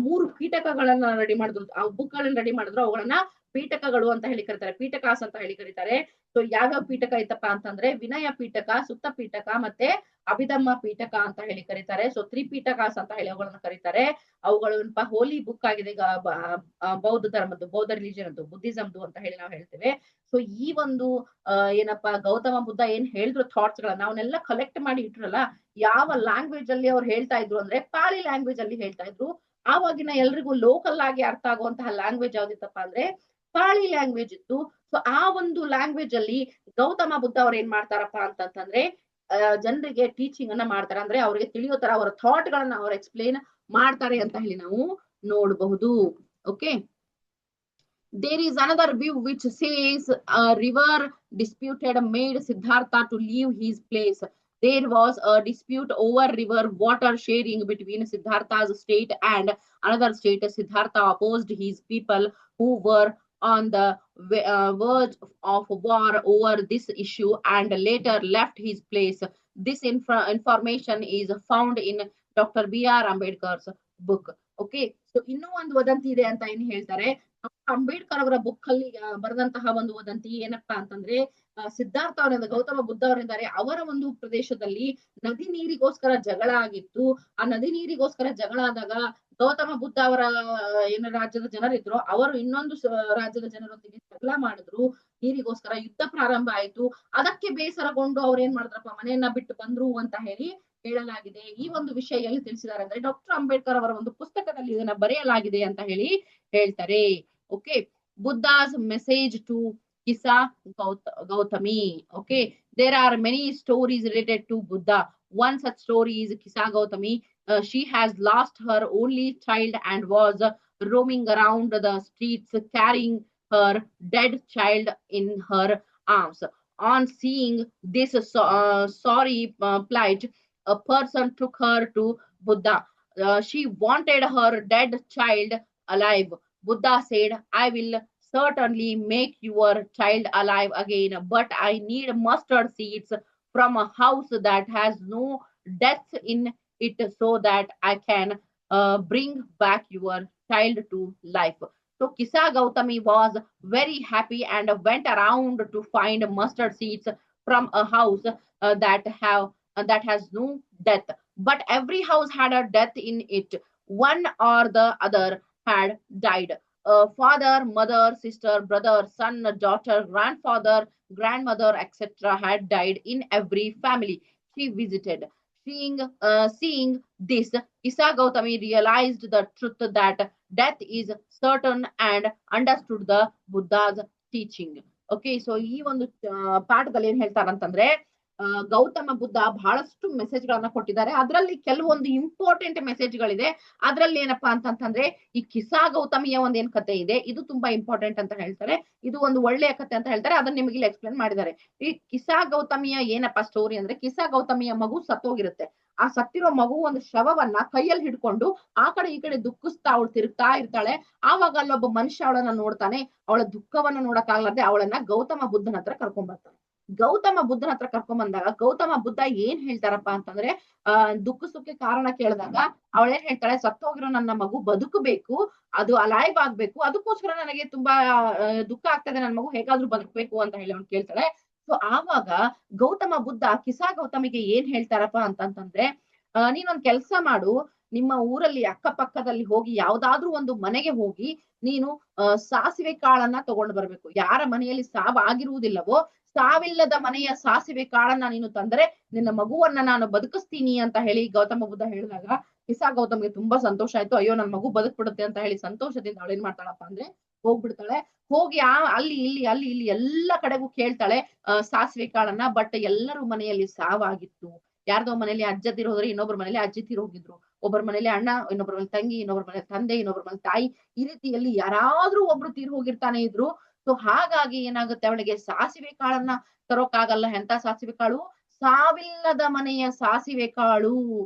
3 ಪೀಠಕಗಳನ್ನ ರೆಡಿ ಮಾಡಿದ್ರು. ಆ ಬುಕ್ ಗಳನ್ನ ರೆಡಿ ಮಾಡಿದ್ರು, ಅವುಗಳನ್ನ ಪೀಠಕಗಳು ಅಂತ ಹೇಳಿ ಕರೀತಾರೆ, ಪೀಠಕಾಸ್ ಅಂತ ಹೇಳಿ ಕರೀತಾರೆ. ಸೊ ಯಾವ್ಯಾವ ಪೀಠಕ ಐತಪ್ಪ ಅಂತಂದ್ರೆ ವಿನಯ ಪೀಠಕ, ಸುತ್ತ ಪೀಠಕ ಮತ್ತೆ ಅಭಿಧಮ್ಮ ಪೀಠಕ ಅಂತ ಹೇಳಿ ಕರೀತಾರೆ. ಸೊ ತ್ರಿಪೀಠಕಾಸ್ ಅಂತ ಹೇಳಿ ಅವುಗಳನ್ನ ಕರೀತಾರೆ. ಅವುಗಳು ಹೋಲಿ ಬುಕ್ ಆಗಿದೆ ಬೌದ್ಧ ಧರ್ಮದ್ದು, ಬೌದ್ಧ ರಿಲಿಜಿಯನ್ ಅದು, ಬುದ್ಧಿಸಮ್ದು ಅಂತ ಹೇಳಿ ನಾವು ಹೇಳ್ತೇವೆ. ಸೊ ಈ ಒಂದು ಏನಪ್ಪಾ ಗೌತಮ ಬುದ್ಧ ಏನ್ ಹೇಳಿದ್ರು ಥಾಟ್ಸ್ ಗಳನ್ನ ಅವನ್ನೆಲ್ಲ ಕಲೆಕ್ಟ್ ಮಾಡಿ ಇಟ್ರಲ್ಲ, ಯಾವ ಲ್ಯಾಂಗ್ವೇಜ್ ಅಲ್ಲಿ ಅವ್ರು ಹೇಳ್ತಾ ಇದ್ರು ಅಂದ್ರೆ ಪಾಳಿ ಲ್ಯಾಂಗ್ವೇಜ್ ಅಲ್ಲಿ ಹೇಳ್ತಾ ಇದ್ರು. ಆವಾಗಿನ ಎಲ್ರಿಗೂ ಲೋಕಲ್ ಆಗಿ ಅರ್ಥ ಆಗುವಂತಹ ಲ್ಯಾಂಗ್ವೇಜ್ ಯಾವ್ದಿತ್ತಪ್ಪ ಅಂದ್ರೆ ಪಾಳಿ ಲ್ಯಾಂಗ್ವೇಜ್ ಇತ್ತು. ಸೊ ಆ ಒಂದು ಲ್ಯಾಂಗ್ವೇಜ್ ಅಲ್ಲಿ ಗೌತಮ ಬುದ್ಧ ಅವ್ರು ಏನ್ ಮಾಡ್ತಾರಪ್ಪ ಅಂತಂದ್ರೆ ಜನರಿಗೆ ಟೀಚಿಂಗ್ ಅನ್ನ ಮಾಡ್ತಾರೆ. ಅಂದ್ರೆ ಅವ್ರಿಗೆ ತಿಳಿಯೋ ತರ ಅವರ ಥಾಟ್ ಗಳನ್ನ ಅವ್ರು ಎಕ್ಸ್ಪ್ಲೇನ್ ಮಾಡ್ತಾರೆ ಅಂತ ಹೇಳಿ ನಾವು ನೋಡಬಹುದು. Okay, there is another view which says a river disputed made Siddhartha to leave his place. There was a dispute over river water sharing between Siddhartha's state and another state. Siddhartha opposed his people who were on the verge of war over this issue and later left his place. This information is found in Dr. B.R. Ambedkar's book. Okay, so ಇನ್ನೂ ಒಂದು ವದಂತಿ ಇದೆ ಅಂತ ಏನ್ ಹೇಳ್ತಾರೆ, ಅಂಬೇಡ್ಕರ್ ಅವರ book ಅಲ್ಲಿ ಬರೆದಂತಹ ಒಂದು ವದಂತಿ ಏನಪ್ಪಾ ಅಂತಂದ್ರೆ ಸಿದ್ಧಾರ್ಥ ಅವರಿಂದ, ಗೌತಮ ಬುದ್ಧ ಅವರಿದ್ದಾರೆ, ಅವರ ಒಂದು ಪ್ರದೇಶದಲ್ಲಿ ನದಿ ನೀರಿಗೋಸ್ಕರ ಜಗಳ ಆಗಿತ್ತು. ಆ ನದಿ ನೀರಿಗೋಸ್ಕರ ಜಗಳ ಆದಾಗ ಗೌತಮ ಬುದ್ಧ ಅವರ ಏನು ರಾಜ್ಯದ ಜನರಿದ್ರು ಅವರು ಇನ್ನೊಂದು ರಾಜ್ಯದ ಜನರೊಂದಿಗೆ ಜಗಳ ಮಾಡಿದ್ರು, ನೀರಿಗೋಸ್ಕರ ಯುದ್ಧ ಪ್ರಾರಂಭ ಆಯ್ತು. ಅದಕ್ಕೆ ಬೇಸರಗೊಂಡು ಅವ್ರು ಏನ್ ಮಾಡಿದ್ರಪ್ಪ, ಮನೆಯನ್ನ ಬಿಟ್ಟು ಬಂದ್ರು ಅಂತ ಹೇಳಿ ಹೇಳಲಾಗಿದೆ. ಈ ಒಂದು ವಿಷಯ ಎಲ್ಲಿ ತಿಳಿಸಿದ್ದಾರೆ ಅಂದ್ರೆ ಡಾಕ್ಟರ್ ಅಂಬೇಡ್ಕರ್ ಅವರ ಒಂದು ಪುಸ್ತಕದಲ್ಲಿ ಇದನ್ನ ಬರೆಯಲಾಗಿದೆ ಅಂತ ಹೇಳಿ ಹೇಳ್ತಾರೆ. Okay, Buddha's message to Kisa Gotami. Okay, there are many stories related to Buddha. One such story is Kisa Gautami. She has lost her only child and was roaming around the streets carrying her dead child in her arms. On seeing this sorry plight, a person took her to Buddha. She wanted her dead child alive. Buddha said, I will certainly make your child alive again, but I need mustard seeds from a house that has no death in it so that I can bring back your child to life. So Kisa Gautami was very happy and went around to find mustard seeds from a house that has no death. But every house had a death in it. One or the other had died. Father, mother, sister, brother, son, daughter, grandfather, grandmother, etc. had died in every family she visited. Seeing this, Kisa Gautami realized the truth that death is certain and understood the Buddha's teaching. Okay, so ಈ ಒಂದು ಪಾಠದಲ್ಲಿ ಏನ್ ಹೇಳ್ತಾರಂತಂದ್ರೆ ಗೌತಮ ಬುದ್ಧ ಬಹಳಷ್ಟು message ಗಳನ್ನ ಕೊಟ್ಟಿದ್ದಾರೆ. ಅದರಲ್ಲಿ ಕೆಲವೊಂದು important ಮೆಸೇಜ್ಗಳಿದೆ. ಅದ್ರಲ್ಲಿ ಏನಪ್ಪಾ ಅಂತಂದ್ರೆ ಈ ಕಿಸಾ ಗೌತಮಿಯ ಒಂದ್ ಏನ್ ಕತೆ ಇದೆ, ಇದು ತುಂಬಾ ಇಂಪಾರ್ಟೆಂಟ್ ಅಂತ ಹೇಳ್ತಾರೆ. ಇದು ಒಂದು ಒಳ್ಳೆಯ ಕತೆ ಅಂತ ಹೇಳ್ತಾರೆ. ಅದನ್ನ ನಿಮಗೆ ಇಲ್ಲಿ ಎಕ್ಸ್ಪ್ಲೇನ್ ಮಾಡಿದ್ದಾರೆ. ಈ ಕಿಸಾ ಗೌತಮಿಯ ಏನಪ್ಪಾ ಸ್ಟೋರಿ ಅಂದ್ರೆ, ಕಿಸಾ ಗೌತಮಿಯ ಮಗು ಸತ್ತೋಗಿರುತ್ತೆ. ಆ ಸತ್ತಿರೋ ಮಗು ಒಂದು ಶವವನ್ನ ಕೈಯಲ್ಲಿ ಹಿಡ್ಕೊಂಡು ಆ ಕಡೆ ಈ ಕಡೆ ದುಃಖಿಸ್ತಾ ಅವಳು ತಿರುಗ್ತಾ ಇರ್ತಾಳೆ. ಆವಾಗ ಅಲ್ಲೊಬ್ಬ ಮನುಷ್ಯ ಅವಳನ್ನ ನೋಡ್ತಾನೆ. ಅವಳ ದುಃಖವನ್ನ ನೋಡಕ್ಕಾಗ್ಲಾರ್ದೆ ಅವಳನ್ನ ಗೌತಮ ಬುದ್ಧನ ಹತ್ರ ಕರ್ಕೊಂಡ್ ಬರ್ತಾನೆ. ಗೌತಮ ಬುದ್ಧನ ಹತ್ರ ಕರ್ಕೊಂಡ್ ಬಂದಾಗ ಗೌತಮ ಬುದ್ಧ ಏನ್ ಹೇಳ್ತಾರಪ್ಪ ಅಂತಂದ್ರೆ ದುಃಖಕ್ಕೆ ಕಾರಣ ಕೇಳಿದಾಗ ಅವಳೇನ್ ಹೇಳ್ತಾಳೆ, ಸತ್ತೋಗಿರೋ ನನ್ನ ಮಗು ಬದುಕಬೇಕು, ಅದು ಅಲೈವ್ ಆಗ್ಬೇಕು, ಅದಕ್ಕೋಸ್ಕರ ನನಗೆ ತುಂಬಾ ದುಃಖ ಆಗ್ತದೆ, ನನ್ನ ಮಗು ಹೇಗಾದ್ರೂ ಬದುಕಬೇಕು ಅಂತ ಹೇಳಿ ಅವ್ನು ಕೇಳ್ತಾಳೆ. ಸೊ ಆವಾಗ ಗೌತಮ ಬುದ್ಧ ಕಿಸಾ ಗೌತಮಿಗೆ ಏನ್ ಹೇಳ್ತಾರಪ್ಪ ಅಂತಂತಂದ್ರೆ, ನೀನೊಂದ್ ಕೆಲ್ಸ ಮಾಡು, ನಿಮ್ಮ ಊರಲ್ಲಿ ಅಕ್ಕಪಕ್ಕದಲ್ಲಿ ಹೋಗಿ ಯಾವ್ದಾದ್ರೂ ಒಂದು ಮನೆಗೆ ಹೋಗಿ ನೀನು ಸಾಸಿವೆ ಕಾಳನ್ನ ತಗೊಂಡು ಬರ್ಬೇಕು. ಯಾರ ಮನೆಯಲ್ಲಿ ಸಾವಾಗಿರುವುದಿಲ್ಲವೋ ಸಾವಿಲ್ಲದ ಮನೆಯ ಸಾಸಿವೆ ಕಾಳನ್ನ ನೀನು ತಂದ್ರೆ ನಿನ್ನ ಮಗುವನ್ನ ನಾನು ಬದುಕಿಸ್ತೀನಿ ಅಂತ ಹೇಳಿ ಗೌತಮ ಬುದ್ಧ ಹೇಳಿದಾಗ ಕಿಸಾ ಗೌತಮಿಗೆ ತುಂಬಾ ಸಂತೋಷ ಆಯ್ತು. ಅಯ್ಯೋ ನನ್ ಮಗು ಬದುಕ್ಬಿಡುತ್ತೆ ಅಂತ ಹೇಳಿ ಸಂತೋಷದಿಂದ ಅವಳು ಏನ್ ಮಾಡ್ತಾಳಪ್ಪ ಅಂದ್ರೆ ಹೋಗ್ಬಿಡ್ತಾಳೆ. ಹೋಗಿ ಅಲ್ಲಿ ಇಲ್ಲಿ ಎಲ್ಲ ಕಡೆಗೂ ಕೇಳ್ತಾಳೆ ಸಾಸಿವೆ ಕಾಳನ್ನ. ಬಟ್ ಎಲ್ಲರೂ ಮನೆಯಲ್ಲಿ ಸಾವಾಗಿತ್ತು. ಯಾರ್ದೋ ಮನೇಲಿ ಅಜ್ಜ ತೀರೋದ್ರೆ, ಇನ್ನೊಬ್ಬರ ಮನೇಲಿ ಅಜ್ಜಿ ತೀರೋಗಿದ್ರು, ಒಬ್ಬರ ಮನೇಲಿ ಅಣ್ಣ, ಇನ್ನೊಬ್ಬರ ಮನೇಲಿ ತಂಗಿ, ಇನ್ನೊಬ್ಬರ ಮನೇಲಿ ತಂದೆ, ಇನ್ನೊಬ್ಬರ ಮನೇಲಿ ತಾಯಿ, ಈ ರೀತಿಯಲ್ಲಿ ಯಾರಾದ್ರೂ ಒಬ್ರು ತೀರ್ ಹೋಗಿರ್ತಾನೆ ಇದ್ರು. ಸೊ ಹಾಗಾಗಿ ಏನಾಗುತ್ತೆ, ಅವಳಿಗೆ ಸಾಸಿವೆ ಕಾಳನ್ನ ತರೋಕ್ಕಾಗಲ್ಲ. ಎಂತ ಸಾಸಿವೆ ಕಾಳು? ಸಾವಿಲ್ಲದ ಮನೆಯ ಸಾಸಿವೆ ಕಾಳು.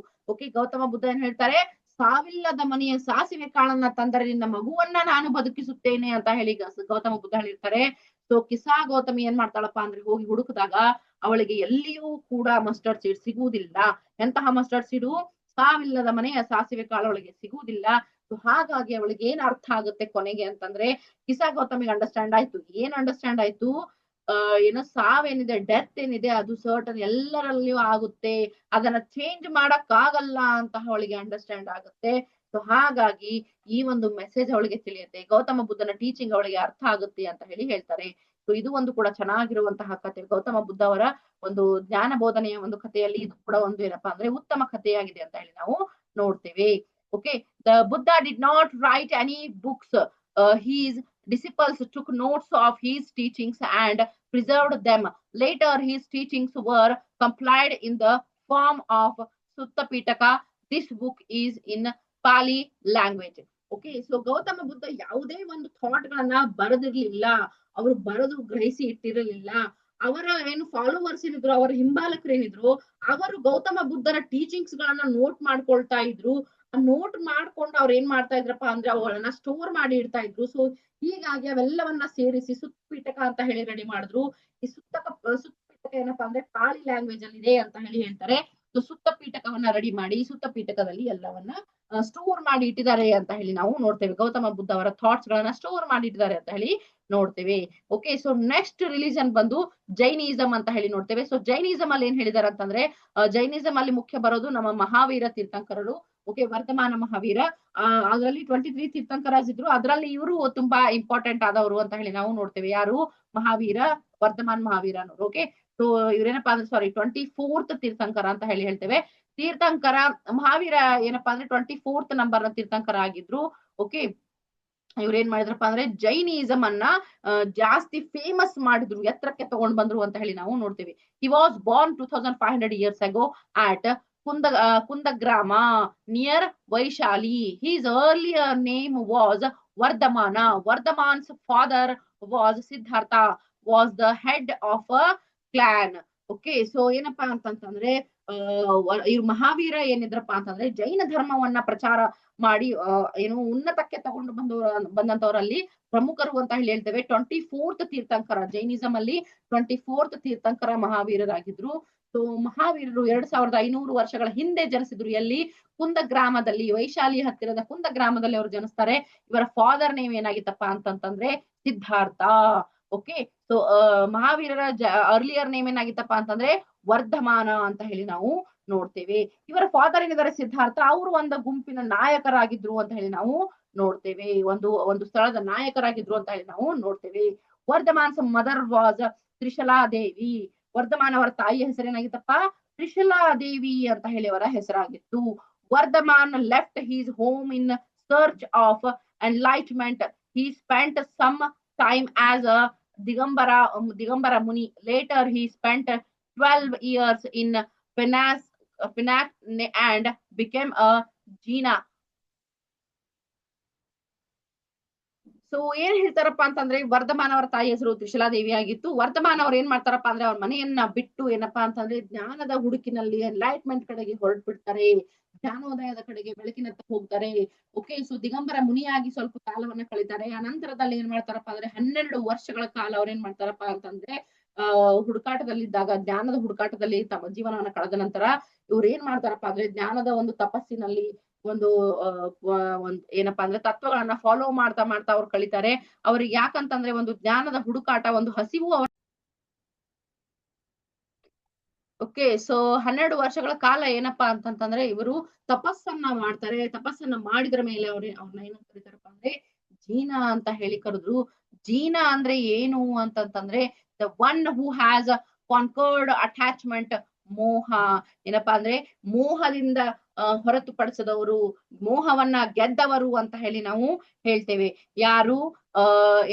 ಓಕೆ, ಗೌತಮ ಬುದ್ಧ ಏನ್ ಹೇಳ್ತಾರೆ, ಸಾವಿಲ್ಲದ ಮನೆಯ ಸಾಸಿವೆ ಕಾಳನ್ನ ತಂದರೆ ನಿನ್ನ ಮಗುವನ್ನ ನಾನು ಬದುಕಿಸುತ್ತೇನೆ ಅಂತ ಹೇಳಿ ಗೌತಮ ಬುದ್ಧ ಹೇಳಿರ್ತಾರೆ. ಸೊ ಕಿಸಾ ಗೌತಮಿ ಏನ್ ಮಾಡ್ತಾಳಪ್ಪ ಅಂದ್ರೆ ಹೋಗಿ ಹುಡುಕಿದಾಗ ಅವಳಿಗೆ ಎಲ್ಲಿಯೂ ಕೂಡ ಮಸ್ಟರ್ಡ್ ಸೀಡ್ ಸಿಗುವುದಿಲ್ಲ. ಎಂತಹ ಮಸ್ಟರ್ಡ್ ಸೀಡು? ಸಾವಿಲ್ಲದ ಮನೆಯ ಸಾಸಿವೆ ಕಾಳು ಅವಳಿಗೆ ಸಿಗುವುದಿಲ್ಲ. ಸೊ ಹಾಗಾಗಿ ಅವಳಿಗೆ ಏನ್ ಅರ್ಥ ಆಗುತ್ತೆ ಕೊನೆಗೆ ಅಂತಂದ್ರೆ, ಕಿಸಾ ಗೌತಮಿಗೆ ಅಂಡರ್ಸ್ಟ್ಯಾಂಡ್ ಆಯ್ತು. ಏನ್ ಅಂಡರ್ಸ್ಟ್ಯಾಂಡ್ ಆಯ್ತು? ಏನೋ ಸಾವೇನಿದೆ, ಡೆತ್ ಏನಿದೆ ಅದು ಸರ್ಟನ್ ಎಲ್ಲರಲ್ಲಿಯೂ ಆಗುತ್ತೆ, ಅದನ್ನ ಚೇಂಜ್ ಮಾಡಕ್ ಆಗಲ್ಲ ಅಂತ ಅವಳಿಗೆ ಅಂಡರ್ಸ್ಟ್ಯಾಂಡ್ ಆಗುತ್ತೆ. ಸೊ ಹಾಗಾಗಿ ಈ ಒಂದು ಮೆಸೇಜ್ ಅವಳಿಗೆ ತಿಳಿಯುತ್ತೆ, ಗೌತಮ ಬುದ್ಧನ ಟೀಚಿಂಗ್ ಅವಳಿಗೆ ಅರ್ಥ ಆಗುತ್ತೆ ಅಂತ ಹೇಳಿ ಹೇಳ್ತಾರೆ. ಸೊ ಇದು ಒಂದು ಕೂಡ ಚೆನ್ನಾಗಿರುವಂತಹ ಕಥೆ. ಗೌತಮ ಬುದ್ಧ ಅವರ ಒಂದು ಜ್ಞಾನ ಬೋಧನೆಯ ಒಂದು ಕಥೆಯಲ್ಲಿ ಇದು ಕೂಡ ಒಂದು ಏನಪ್ಪಾ ಅಂದ್ರೆ ಉತ್ತಮ ಕಥೆಯಾಗಿದೆ ಅಂತ ಹೇಳಿ ನಾವು ನೋಡ್ತೇವೆ. Okay, the Buddha did not right any books. His disciples took notes of his teachings and preserved them. Later, his teachings were compiled in the form of Sutta Pitaka. This book is in Pali language. Okay, so Gautama Buddha ಯಾವುದೇ ಒಂದು thought ಗಳನ್ನ ಬರೆದಿರ್ಲಿಲ್ಲ, ಅವರು ಬರೆದು ಗ್ರಹಿಸಿ ಇಟ್ಟಿರಲಿಲ್ಲ. ಅವರ ಏನು followers ಏನಿದ್ರು, ಅವರ ಹಿಂಬಾಲಕರು ಏನಿದ್ರು, ಅವರು ಗೌತಮ ಬುದ್ಧನ ಟೀಚಿಂಗ್ಸ್ ಗಳನ್ನ ನೋಟ್ ಮಾಡ್ಕೊಳ್ತಾ ಇದ್ರು. ನೋಟ್ ಮಾಡ್ಕೊಂಡು ಅವ್ರು ಏನ್ ಮಾಡ್ತಾ ಇದ್ರಪ್ಪ ಅಂದ್ರೆ ಅವುಗಳನ್ನ ಸ್ಟೋರ್ ಮಾಡಿ ಇಡ್ತಾ ಇದ್ರು. ಸೊ ಹೀಗಾಗಿ ಅವೆಲ್ಲವನ್ನ ಸೇರಿಸಿ ಸುತ್ತಪೀಠಕ ಅಂತ ಹೇಳಿ ರೆಡಿ ಮಾಡಿದ್ರು. ಈ ಸುತ್ತಪೀಠಕ ಏನಪ್ಪಾ ಅಂದ್ರೆ ಪಾಲಿ ಲ್ಯಾಂಗ್ವೇಜ್ ಅಲ್ಲಿ ಇದೆ ಅಂತ ಹೇಳಿ ಹೇಳ್ತಾರೆ. ಸೊ ಸುತ್ತಪೀಠಕವನ್ನ ರೆಡಿ ಮಾಡಿ ಸುತ್ತಪೀಠಕದಲ್ಲಿ ಎಲ್ಲವನ್ನ ಸ್ಟೋರ್ ಮಾಡಿ ಇಟ್ಟಿದ್ದಾರೆ ಅಂತ ಹೇಳಿ ನಾವು ನೋಡ್ತೇವೆ. ಗೌತಮ ಬುದ್ಧ ಅವರ ಥಾಟ್ಸ್ ಗಳನ್ನ ಸ್ಟೋರ್ ಮಾಡಿ ಇಟ್ಟಿದ್ದಾರೆ ಅಂತ ಹೇಳಿ ನೋಡ್ತೇವೆ. ಓಕೆ, ಸೊ ನೆಕ್ಸ್ಟ್ ರಿಲಿಜನ್ ಬಂದು ಜೈನಿಸಂ ಅಂತ ಹೇಳಿ ನೋಡ್ತೇವೆ. ಸೊ ಜೈನಿಸಂ ಅಲ್ಲಿ ಏನ್ ಹೇಳಿದಾರೆ ಅಂತಂದ್ರೆ, ಜೈನಿಸಂ ಅಲ್ಲಿ ಮುಖ್ಯ ಬರೋದು ನಮ್ಮ ಮಹಾವೀರ ತೀರ್ಥಂಕರರು. ಓಕೆ, ವರ್ಧಮಾನ ಮಹಾವೀರ, ಅದರಲ್ಲಿ 23 ತೀರ್ಥಂಕರಾಜ್ ಇದ್ರು. ಅದರಲ್ಲಿ ಇವರು ತುಂಬಾ ಇಂಪಾರ್ಟೆಂಟ್ ಆದವರು ಅಂತ ಹೇಳಿ ನಾವು ನೋಡ್ತೇವೆ. ಯಾರು? ಮಹಾವೀರ, ವರ್ಧಮಾನ್ ಮಹಾವೀರ ಅನ್ನೋರು. ಓಕೆ, ಸೊ ಇವ್ರೇನಪ್ಪಾ ಅಂದ್ರೆ 24th ತೀರ್ಥಂಕರ ಅಂತ ಹೇಳಿ ಹೇಳ್ತೇವೆ. ತೀರ್ಥಂಕರ ಮಹಾವೀರ ಏನಪ್ಪಾ ಅಂದ್ರೆ 24th ನಂಬರ್ ತೀರ್ಥಂಕರ ಆಗಿದ್ರು. ಓಕೆ, ಇವ್ರೇನ್ ಮಾಡಿದ್ರಪ್ಪ ಅಂದ್ರೆ ಜೈನಿಸಂ ಅನ್ನ ಜಾಸ್ತಿ ಫೇಮಸ್ ಮಾಡಿದ್ರು, ಎತ್ತರಕ್ಕೆ ತಗೊಂಡ್ ಬಂದ್ರು ಅಂತ ಹೇಳಿ ನಾವು ನೋಡ್ತೀವಿ. He was Born 2500 years ago at Kundagrama near Vaishali. His earlier name was Vardhamana. Vardhaman's father was Siddhartha, was the head of a clan. Okay, so ಏನಪ್ಪಾ ಅಂತಂತಂದ್ರೆ ಇವ್ರು ಮಹಾವೀರ ಏನಿದ್ರಪ್ಪ ಅಂತಂದ್ರೆ ಜೈನ ಧರ್ಮವನ್ನ ಪ್ರಚಾರ ಮಾಡಿ ಏನು ಉನ್ನತಕ್ಕೆ ತಗೊಂಡು ಬಂದಂತವರಲ್ಲಿ ಪ್ರಮುಖರು ಅಂತ ಹೇಳಿ ಹೇಳ್ತೇವೆ. 24th ತೀರ್ಥಂಕರ, ಜೈನಿಸಂ ಅಲ್ಲಿ 24th ತೀರ್ಥಂಕರ ಮಹಾವೀರರಾಗಿದ್ರು. ಸೊ ಮಹಾವೀರರು 2500 ವರ್ಷಗಳ ಹಿಂದೆ ಜನಿಸಿದ್ರು. ಎಲ್ಲಿ? ಕುಂದ ಗ್ರಾಮದಲ್ಲಿ, ವೈಶಾಲಿ ಹತ್ತಿರದ ಕುಂದ ಗ್ರಾಮದಲ್ಲಿ ಅವರು ಜನಿಸ್ತಾರೆ. ಇವರ ಫಾದರ್ ನೇಮ್ ಏನಾಗಿತ್ತಪ್ಪ ಅಂತಂತಂದ್ರೆ ಸಿದ್ಧಾರ್ಥ. ಓಕೆ, ಸೊ ಮಹಾವೀರರ ಅರ್ಲಿಯರ್ ನೇಮ್ ಏನಾಗಿತ್ತಪ್ಪ ಅಂತಂದ್ರೆ ವರ್ಧಮಾನ ಅಂತ ಹೇಳಿ ನಾವು ನೋಡ್ತೇವೆ. ಇವರ ಫಾದರ್ ಏನಿದ್ದಾರೆ ಸಿದ್ಧಾರ್ಥ, ಅವರು ಒಂದು ಗುಂಪಿನ ನಾಯಕರಾಗಿದ್ರು ಅಂತ ಹೇಳಿ ನಾವು ನೋಡ್ತೇವೆ. ಒಂದು ಸ್ಥಳದ ನಾಯಕರಾಗಿದ್ರು ಅಂತ ಹೇಳಿ ನಾವು ನೋಡ್ತೇವೆ. Vardhaman's mother was Trishaladevi. ವರ್ಧಮಾನ್ ಅವರ ತಾಯಿಯ ಹೆಸರೇನಾಗಿತ್ತಪ್ಪ? ತ್ರಿಶಲಾದೇವಿ ಅಂತ ಹೇಳಿ ಅವರ ಹೆಸರಾಗಿತ್ತು. Vardhaman left his home in search of enlightenment. He spent some time as a Digambara Muni. Later, he spent 12 years in Penang and became a Jaina. So ಏನ್ ಹೇಳ್ತಾರಪ್ಪ ಅಂತಂದ್ರೆ, ವರ್ಧಮಾನ್ ಅವರ ತಾಯಿ ಹೆಸರು ತ್ರಿಶಲಾದೇವಿ ಆಗಿತ್ತು. ವರ್ಧಮಾನ್ ಅವ್ರು ಏನ್ ಮಾಡ್ತಾರಪ್ಪ ಅಂದ್ರೆ ಅವ್ರ ಮನೆಯನ್ನ ಬಿಟ್ಟು ಏನಪ್ಪಾ ಅಂತಂದ್ರೆ ಜ್ಞಾನದ ಹುಡುಕಿನಲ್ಲಿ ಎನ್ಲೈಟ್ಮೆಂಟ್ ಕಡೆಗೆ ಹೊರಟ್ಬಿಡ್ತಾರೆ, ಜ್ಞಾನೋದಯದ ಕಡೆಗೆ ಬೆಳಕಿನತ್ತ ಹೋಗ್ತಾರೆ. ಓಕೆ, ಸೊ ದಿಗಂಬರ ಮುನಿಯಾಗಿ ಸ್ವಲ್ಪ ಕಾಲವನ್ನ ಕಳೀತಾರೆ. ಆ ನಂತರದಲ್ಲಿ ಏನ್ ಮಾಡ್ತಾರಪ್ಪ ಅಂದ್ರೆ 12 ವರ್ಷಗಳ ಕಾಲ ಅವ್ರ ಏನ್ ಮಾಡ್ತಾರಪ್ಪ ಅಂತಂದ್ರೆ ಹುಡುಕಾಟದಲ್ಲಿದ್ದಾಗ, ಜ್ಞಾನದ ಹುಡುಕಾಟದಲ್ಲಿ ತಮ್ಮ ಜೀವನವನ್ನ ಕಳೆದ ನಂತರ ಇವ್ರು ಏನ್ ಮಾಡ್ತಾರಪ್ಪ ಅಂದ್ರೆ ಜ್ಞಾನದ ಒಂದು ತಪಸ್ಸಿನಲ್ಲಿ ಒಂದು ಏನಪ್ಪಾ ಅಂದ್ರೆ ತತ್ವಗಳನ್ನ ಫಾಲೋ ಮಾಡ್ತಾ ಅವ್ರು ಕಲಿತಾರೆ. ಅವ್ರಿಗೆ ಯಾಕಂತಂದ್ರೆ ಒಂದು ಜ್ಞಾನದ ಹುಡುಕಾಟ, ಒಂದು ಹಸಿವು ಓಕೆ, ಸೊ 12 ವರ್ಷಗಳ ಕಾಲ ಏನಪ್ಪಾ ಅಂತಂತಂದ್ರೆ ಇವರು ತಪಸ್ಸನ್ನ ಮಾಡ್ತಾರೆ. ತಪಸ್ಸನ್ನ ಮಾಡಿದ್ರ ಮೇಲೆ ಅವ್ರನ್ನ ಏನಂತ ಕರೀತಾರಪ್ಪ ಅಂದ್ರೆ ಜೀನಾ ಅಂತ ಹೇಳಿ ಕರೆದ್ರು. ಜೀನಾ ಅಂದ್ರೆ ಏನು ಅಂತಂತಂದ್ರೆ the one who has conquered attachment, ಮೋಹ. ಏನಪ್ಪಾ ಅಂದ್ರೆ ಮೋಹದಿಂದ ಹೊರತುಪಡಿಸಿದವರು, ಮೋಹವನ್ನ ಗೆದ್ದವರು ಅಂತ ಹೇಳಿ ನಾವು ಹೇಳ್ತೇವೆ. ಯಾರು?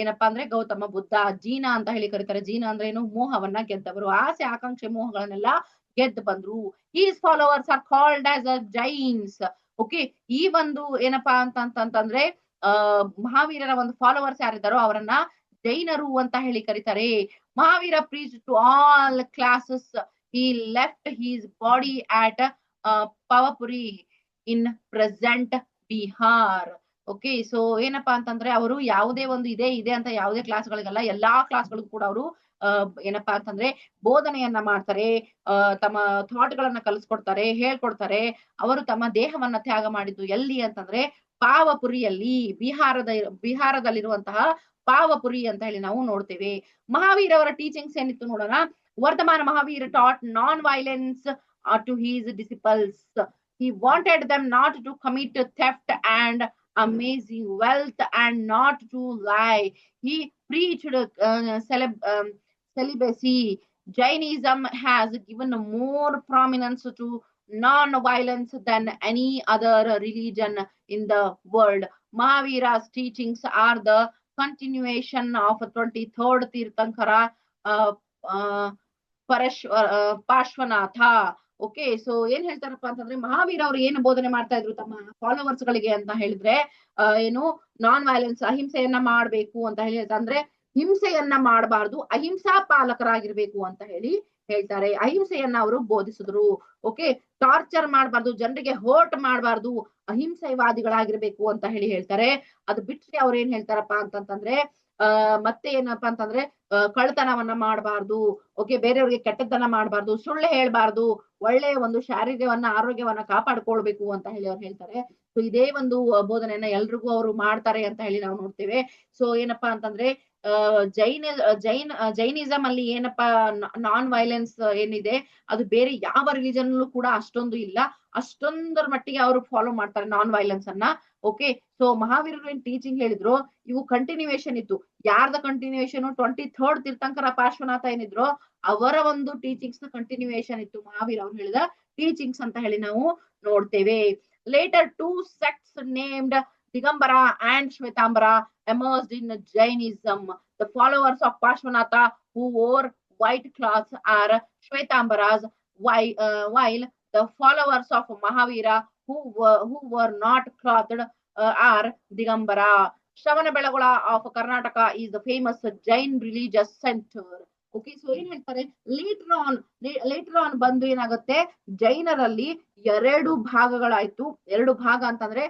ಏನಪ್ಪಾ ಅಂದ್ರೆ ಗೌತಮ ಬುದ್ಧ. ಜೀನಾ ಅಂತ ಹೇಳಿ ಕರೀತಾರೆ. ಜೀನಾ ಅಂದ್ರೆ ಏನು? ಮೋಹವನ್ನ ಗೆದ್ದವರು, ಆಸೆ ಆಕಾಂಕ್ಷೆ ಮೋಹಗಳನ್ನೆಲ್ಲ ಗೆದ್ದು ಬಂದ್ರು. His followers are called as a Jains. Okay, ಈ ಒಂದು ಏನಪ್ಪಾ ಅಂತಂದ್ರೆ ಮಹಾವೀರರ ಒಂದು ಫಾಲೋವರ್ಸ್ ಯಾರಿದ್ದಾರೋ ಅವರನ್ನ ಜೈನರು ಅಂತ ಹೇಳಿ ಕರೀತಾರೆ. Mahavira preach to all classes. He left his body at Pavapuri in present Bihar. Okay, so ಏನಪ್ಪಾ ಅಂತಂದ್ರೆ ಅವರು ಯಾವುದೇ ಒಂದು ಇದೆ ಅಂತ ಯಾವುದೇ ಕ್ಲಾಸ್ಗಳಿಗಲ್ಲ, ಎಲ್ಲಾ ಕ್ಲಾಸ್ಗಳಿಗೂ ಕೂಡ ಅವರು ಏನಪ್ಪಾ ಅಂತಂದ್ರೆ ಬೋಧನೆಯನ್ನ ಮಾಡ್ತಾರೆ, ತಮ್ಮ ಥಾಟ್ ಗಳನ್ನ ಕಲಿಸ್ಕೊಡ್ತಾರೆ, ಹೇಳ್ಕೊಡ್ತಾರೆ. ಅವರು ತಮ್ಮ ದೇಹವನ್ನ ತ್ಯಾಗ ಮಾಡಿದ್ದು ಎಲ್ಲಿ ಅಂತಂದ್ರೆ ಪಾವಪುರಿಯಲ್ಲಿ, ಬಿಹಾರದಲ್ಲಿರುವಂತಹ ಪಾವಪುರಿ ಅಂತ ಹೇಳಿ ನಾವು ನೋಡ್ತೇವೆ. ಮಹಾವೀರ್ ಅವರ ಟೀಚಿಂಗ್ಸ್ ಏನಿತ್ತು ನೋಡೋಣ. Vardhamana Mahavir taught non-violence to his disciples. He wanted them not to commit theft and amazing wealth and not to lie. He preached celibacy. Jainism has given more prominence to non-violence than any other religion in the world. Mahavira's teachings are the continuation of 23rd Tirthankara Parshvanatha. Okay, so ಏನ್ ಹೇಳ್ತಾರಪ್ಪ ಅಂತಂದ್ರೆ ಮಹಾವೀರ ಅವರು ಏನು ಬೋಧನೆ ಮಾಡ್ತಾ ಇದ್ರು ತಮ್ಮ followers ಗಳಿಗೆ ಅಂತ ಹೇಳಿದ್ರೆ ಏನು ನಾನ್ ವೈಲೆನ್ಸ್, ಅಹಿಂಸೆಯನ್ನ ಮಾಡ್ಬೇಕು ಅಂತ ಹೇಳಿ, ಅಂದ್ರೆ ಹಿಂಸೆಯನ್ನ ಮಾಡಬಾರ್ದು, ಅಹಿಂಸಾ ಪಾಲಕರಾಗಿರ್ಬೇಕು ಅಂತ ಹೇಳಿ ಹೇಳ್ತಾರೆ. ಅಹಿಂಸೆಯನ್ನ ಅವರು ಬೋಧಿಸಿದ್ರು. ಓಕೆ, ಟಾರ್ಚರ್ ಮಾಡಬಾರ್ದು, ಜನರಿಗೆ ಹರ್ಟ್ ಮಾಡಬಾರ್ದು, ಅಹಿಂಸೆವಾದಿಗಳಾಗಿರ್ಬೇಕು ಅಂತ ಹೇಳಿ ಹೇಳ್ತಾರೆ. ಅದು ಬಿಟ್ರೆ ಅವ್ರು ಏನ್ ಹೇಳ್ತಾರಪ್ಪ ಅಂತಂತಂದ್ರೆ ಮತ್ತೆ ಏನಪ್ಪಾ ಅಂತಂದ್ರೆ ಕಳ್ತನವನ್ನ ಮಾಡಬಾರ್ದು, ಓಕೆ, ಬೇರೆಯವ್ರಿಗೆ ಕೆಟ್ಟದ್ದನ್ನ ಮಾಡಬಾರ್ದು, ಸುಳ್ಳು ಹೇಳ್ಬಾರ್ದು, ಒಳ್ಳೆಯ ಒಂದು ಶಾರೀರವನ್ನ ಆರೋಗ್ಯವನ್ನ ಕಾಪಾಡ್ಕೊಳ್ಬೇಕು ಅಂತ ಹೇಳಿ ಅವ್ರು ಹೇಳ್ತಾರೆ. ಸೊ ಇದೇ ಒಂದು ಬೋಧನೆಯನ್ನ ಎಲ್ರಿಗೂ ಅವರು ಮಾಡ್ತಾರೆ ಅಂತ ಹೇಳಿ ನಾವು ನೋಡ್ತೇವೆ. ಸೊ ಏನಪ್ಪಾ ಅಂತಂದ್ರೆ ಜೈನಿಸಂ ಅಲ್ಲಿ ಏನಪ್ಪಾ ನಾನ್ ವೈಲೆನ್ಸ್ ಏನಿದೆ ಅದು ಬೇರೆ ಯಾವ ರಿಲಿಜನ್ ಕೂಡ ಅಷ್ಟೊಂದು ಇಲ್ಲ, ಅಷ್ಟೊಂದರ ಮಟ್ಟಿಗೆ ಅವರು ಫಾಲೋ ಮಾಡ್ತಾರೆ ನಾನ್ ವೈಲೆನ್ಸ್ ಅನ್ನ. ಓಕೆ, ಸೊ ಮಹಾವೀರರು ಏನ್ ಟೀಚಿಂಗ್ ಹೇಳಿದ್ರು ಇವು ಕಂಟಿನ್ಯೂಯೇಷನ್ ಇತ್ತು. ಯಾರ್ದ ಕಂಟಿನ್ಯೂಯೇಷನ್? 23rd ತೀರ್ಥಂಕರ ಪಾರ್ಶ್ವನಾಥ ಏನಿದ್ರು ಅವರ ಒಂದು ಟೀಚಿಂಗ್ಸ್ ನ ಕಂಟಿನ್ಯೂಯೇಷನ್ ಇತ್ತು ಮಹಾವೀರ್ ಅವ್ರು ಹೇಳಿದ ಟೀಚಿಂಗ್ಸ್ ಅಂತ ಹೇಳಿ ನಾವು ನೋಡ್ತೇವೆ. Later 2 sects named Digambara and Shvetambara emerged in Jainism. The followers of Parshvanatha who wore white cloths are Shvetambaras, while the followers of Mahavira who were not clothed are Digambara. Shravanabelagola of Karnataka is the famous Jain religious center. Okay, so ಏನ್ ಹೇಳ್ತಾರೆ later on ಬಂದು ಏನಾಗುತ್ತೆ, ಜೈನರಲ್ಲಿ 2 ಭಾಗಗಳಾಯ್ತು. 2 ಭಾಗ ಅಂತಂದ್ರೆ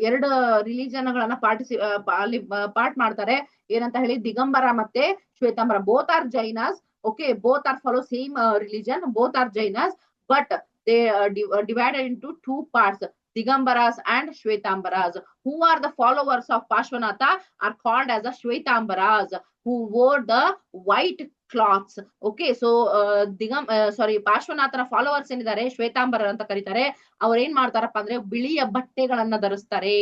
2 religion ಗಳನ್ನ part ಮಾಡ್ತಾರೆ. ಏನಂತ ಹೇಳಿ, ದಿಗಂಬರ ಮತ್ತೆ Shvetambara. Both are Jainas. Okay, both are follow same religion, both are Jainas, but they divided into 2 parts, Digambaras and Shvetambaras. Who are the followers of Parshvanatha are called as the Shvetambaras, who wore the white cloths. Okay, so ಪಾರ್ಶ್ವನಾಥನ followers ಏನಿದ್ದಾರೆ ಶ್ವೇತಾಂಬರ ಅಂತ ಕರೀತಾರೆ. ಅವ್ರ ಏನ್ ಮಾಡ್ತಾರಪ್ಪ ಅಂದ್ರೆ ಬಿಳಿಯ ಬಟ್ಟೆಗಳನ್ನ ಧರಿಸ್ತಾರೆ.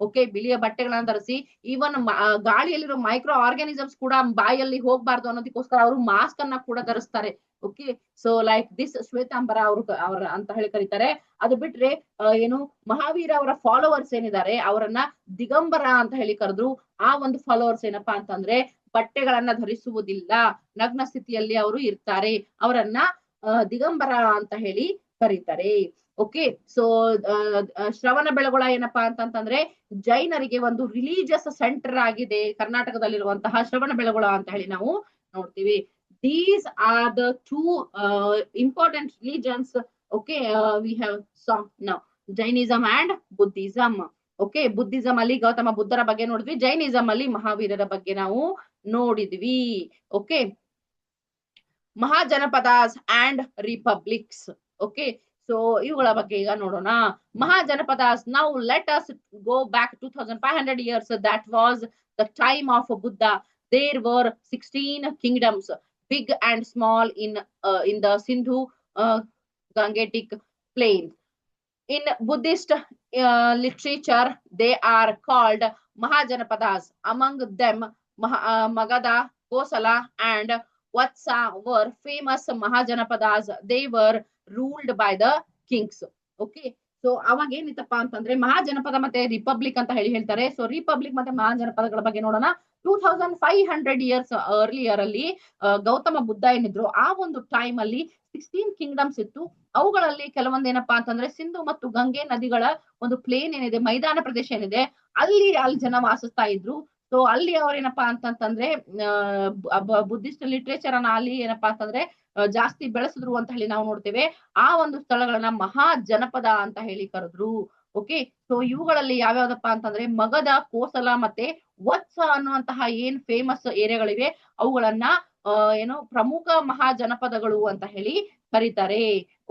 ಓಕೆ, ಬಿಳಿಯ ಬಟ್ಟೆಗಳನ್ನ ಧರಿಸಿ ಈವನ್ ಗಾಳಿಯಲ್ಲಿರೋ ಮೈಕ್ರೋ ಆರ್ಗಾನಿಸಮ್ಸ್ ಕೂಡ ಬಾಯಲ್ಲಿ ಹೋಗ್ಬಾರ್ದು ಅನ್ನೋದಕ್ಕೋಸ್ಕರ ಅವರು ಮಾಸ್ಕ್ ಅನ್ನ ಕೂಡ ಧರಿಸ್ತಾರೆ. Okay, so like this Shvetambara ಅವ್ರ ಅಂತ ಹೇಳಿ ಕರೀತಾರೆ. ಅದು ಬಿಟ್ರೆ ಏನು ಮಹಾವೀರ ಅವರ ಫಾಲೋವರ್ಸ್ ಏನಿದ್ದಾರೆ ಅವರನ್ನ ದಿಗಂಬರ ಅಂತ ಹೇಳಿ ಕರೆದ್ರು. ಆ ಒಂದು ಫಾಲೋವರ್ಸ್ ಏನಪ್ಪಾ ಅಂತಂದ್ರೆ ಬಟ್ಟೆಗಳನ್ನ ಧರಿಸುವುದಿಲ್ಲ, ನಗ್ನ ಸ್ಥಿತಿಯಲ್ಲಿ ಅವರು ಇರ್ತಾರೆ, ಅವರನ್ನ ದಿಗಂಬರ ಅಂತ ಹೇಳಿ ಕರೀತಾರೆ. ಓಕೆ, ಸೊ ಶ್ರವಣಬೆಳಗೊಳ ಏನಪ್ಪಾ ಅಂತಂತಂದ್ರೆ ಜೈನರಿಗೆ ಒಂದು ರಿಲಿಜಿಯಸ್ ಸೆಂಟರ್ ಆಗಿದೆ ಕರ್ನಾಟಕದಲ್ಲಿರುವಂತಹ ಶ್ರವಣಬೆಳಗೊಳ ಅಂತ ಹೇಳಿ ನಾವು ನೋಡ್ತೀವಿ. These are the 2 important religions. Okay, we have saw now Jainism and Buddhism. Okay, Buddhism ಅಲ್ಲಿ ಗೌತಮ ಬುದ್ಧರ ಬಗ್ಗೆ ನೋಡಿದ್ವಿ, ಜೈನಿಸಂ ಅಲ್ಲಿ ಮಹಾವೀರರ ಬಗ್ಗೆ ನಾವು ನೋಡಿದ್ವಿ. Okay, Mahajanapadas and republics. Okay, so ಇವುಗಳ ಬಗ್ಗೆ ಈಗ ನೋಡೋಣ. Mahajanapadas. Now let us go back 2500 years. That was the time of Buddha. There were 16 kingdoms, big and small, in the Sindhu Gangetic plain. In Buddhist literature, they are called Mahajanapadas. Among them, Magadha, Kosala, and Vatsa were famous Mahajanapadas. They were ruled by the kings. Okay, so ಅವಾಗ ಏನಿತ್ತಪ್ಪ ಅಂತಂದ್ರೆ ಮಹಾಜನಪದ ಮತ್ತೆ republic ಅಂತ ಹೇಳ್ತಾರೆ. So republic ಮತ್ತೆ ಮಹಾಜನಪದಗಳ ಬಗ್ಗೆ ನೋಡೋಣ. 2500 years earlier ಅಲ್ಲಿ ಗೌತಮ ಬುದ್ಧ ಏನಿದ್ರು ಆ ಒಂದು ಟೈಮ್ ಅಲ್ಲಿ 16 ಕಿಂಗ್ಡಮ್ಸ್ ಇತ್ತು. ಅವುಗಳಲ್ಲಿ ಕೆಲವೊಂದು ಏನಪ್ಪಾ ಅಂತಂದ್ರೆ ಸಿಂಧು ಮತ್ತು ಗಂಗೆ ನದಿಗಳ ಒಂದು ಪ್ಲೇನ್ ಏನಿದೆ, ಮೈದಾನ ಪ್ರದೇಶ ಏನಿದೆ, ಅಲ್ಲಿ ಜನ ವಾಸಿಸ್ತಾ ಇದ್ರು. ಸೊ ಅಲ್ಲಿ ಅವ್ರೇನಪ್ಪಾ ಅಂತಂತಂದ್ರೆ ಬುದ್ಧಿಸ್ಟ್ ಲಿಟ್ರೇಚರ್ ಅನ್ನ ಅಲ್ಲಿ ಏನಪ್ಪಾ ಅಂತಂದ್ರೆ ಜಾಸ್ತಿ ಬೆಳೆಸಿದ್ರು ಅಂತ ಹೇಳಿ ನಾವು ನೋಡ್ತೇವೆ. ಆ ಒಂದು ಸ್ಥಳಗಳನ್ನ ಮಹಾ ಜನಪದ ಅಂತ ಹೇಳಿ ಕರೆದ್ರು. ಓಕೆ, ಸೊ ಇವುಗಳಲ್ಲಿ ಯಾವ್ಯಾವ್ದಪ್ಪ ಅಂತಂದ್ರೆ ಮಗಧ, ಕೋಸಲ ಮತ್ತೆ ವತ್ಸ ಅನ್ನುವಂತಹ ಏನ್ ಫೇಮಸ್ ಏರಿಯಾಗಳಿವೆ ಅವುಗಳನ್ನ ಏನು ಪ್ರಮುಖ ಮಹಾಜನಪದಗಳು ಅಂತ ಹೇಳಿ ಕರೀತಾರೆ.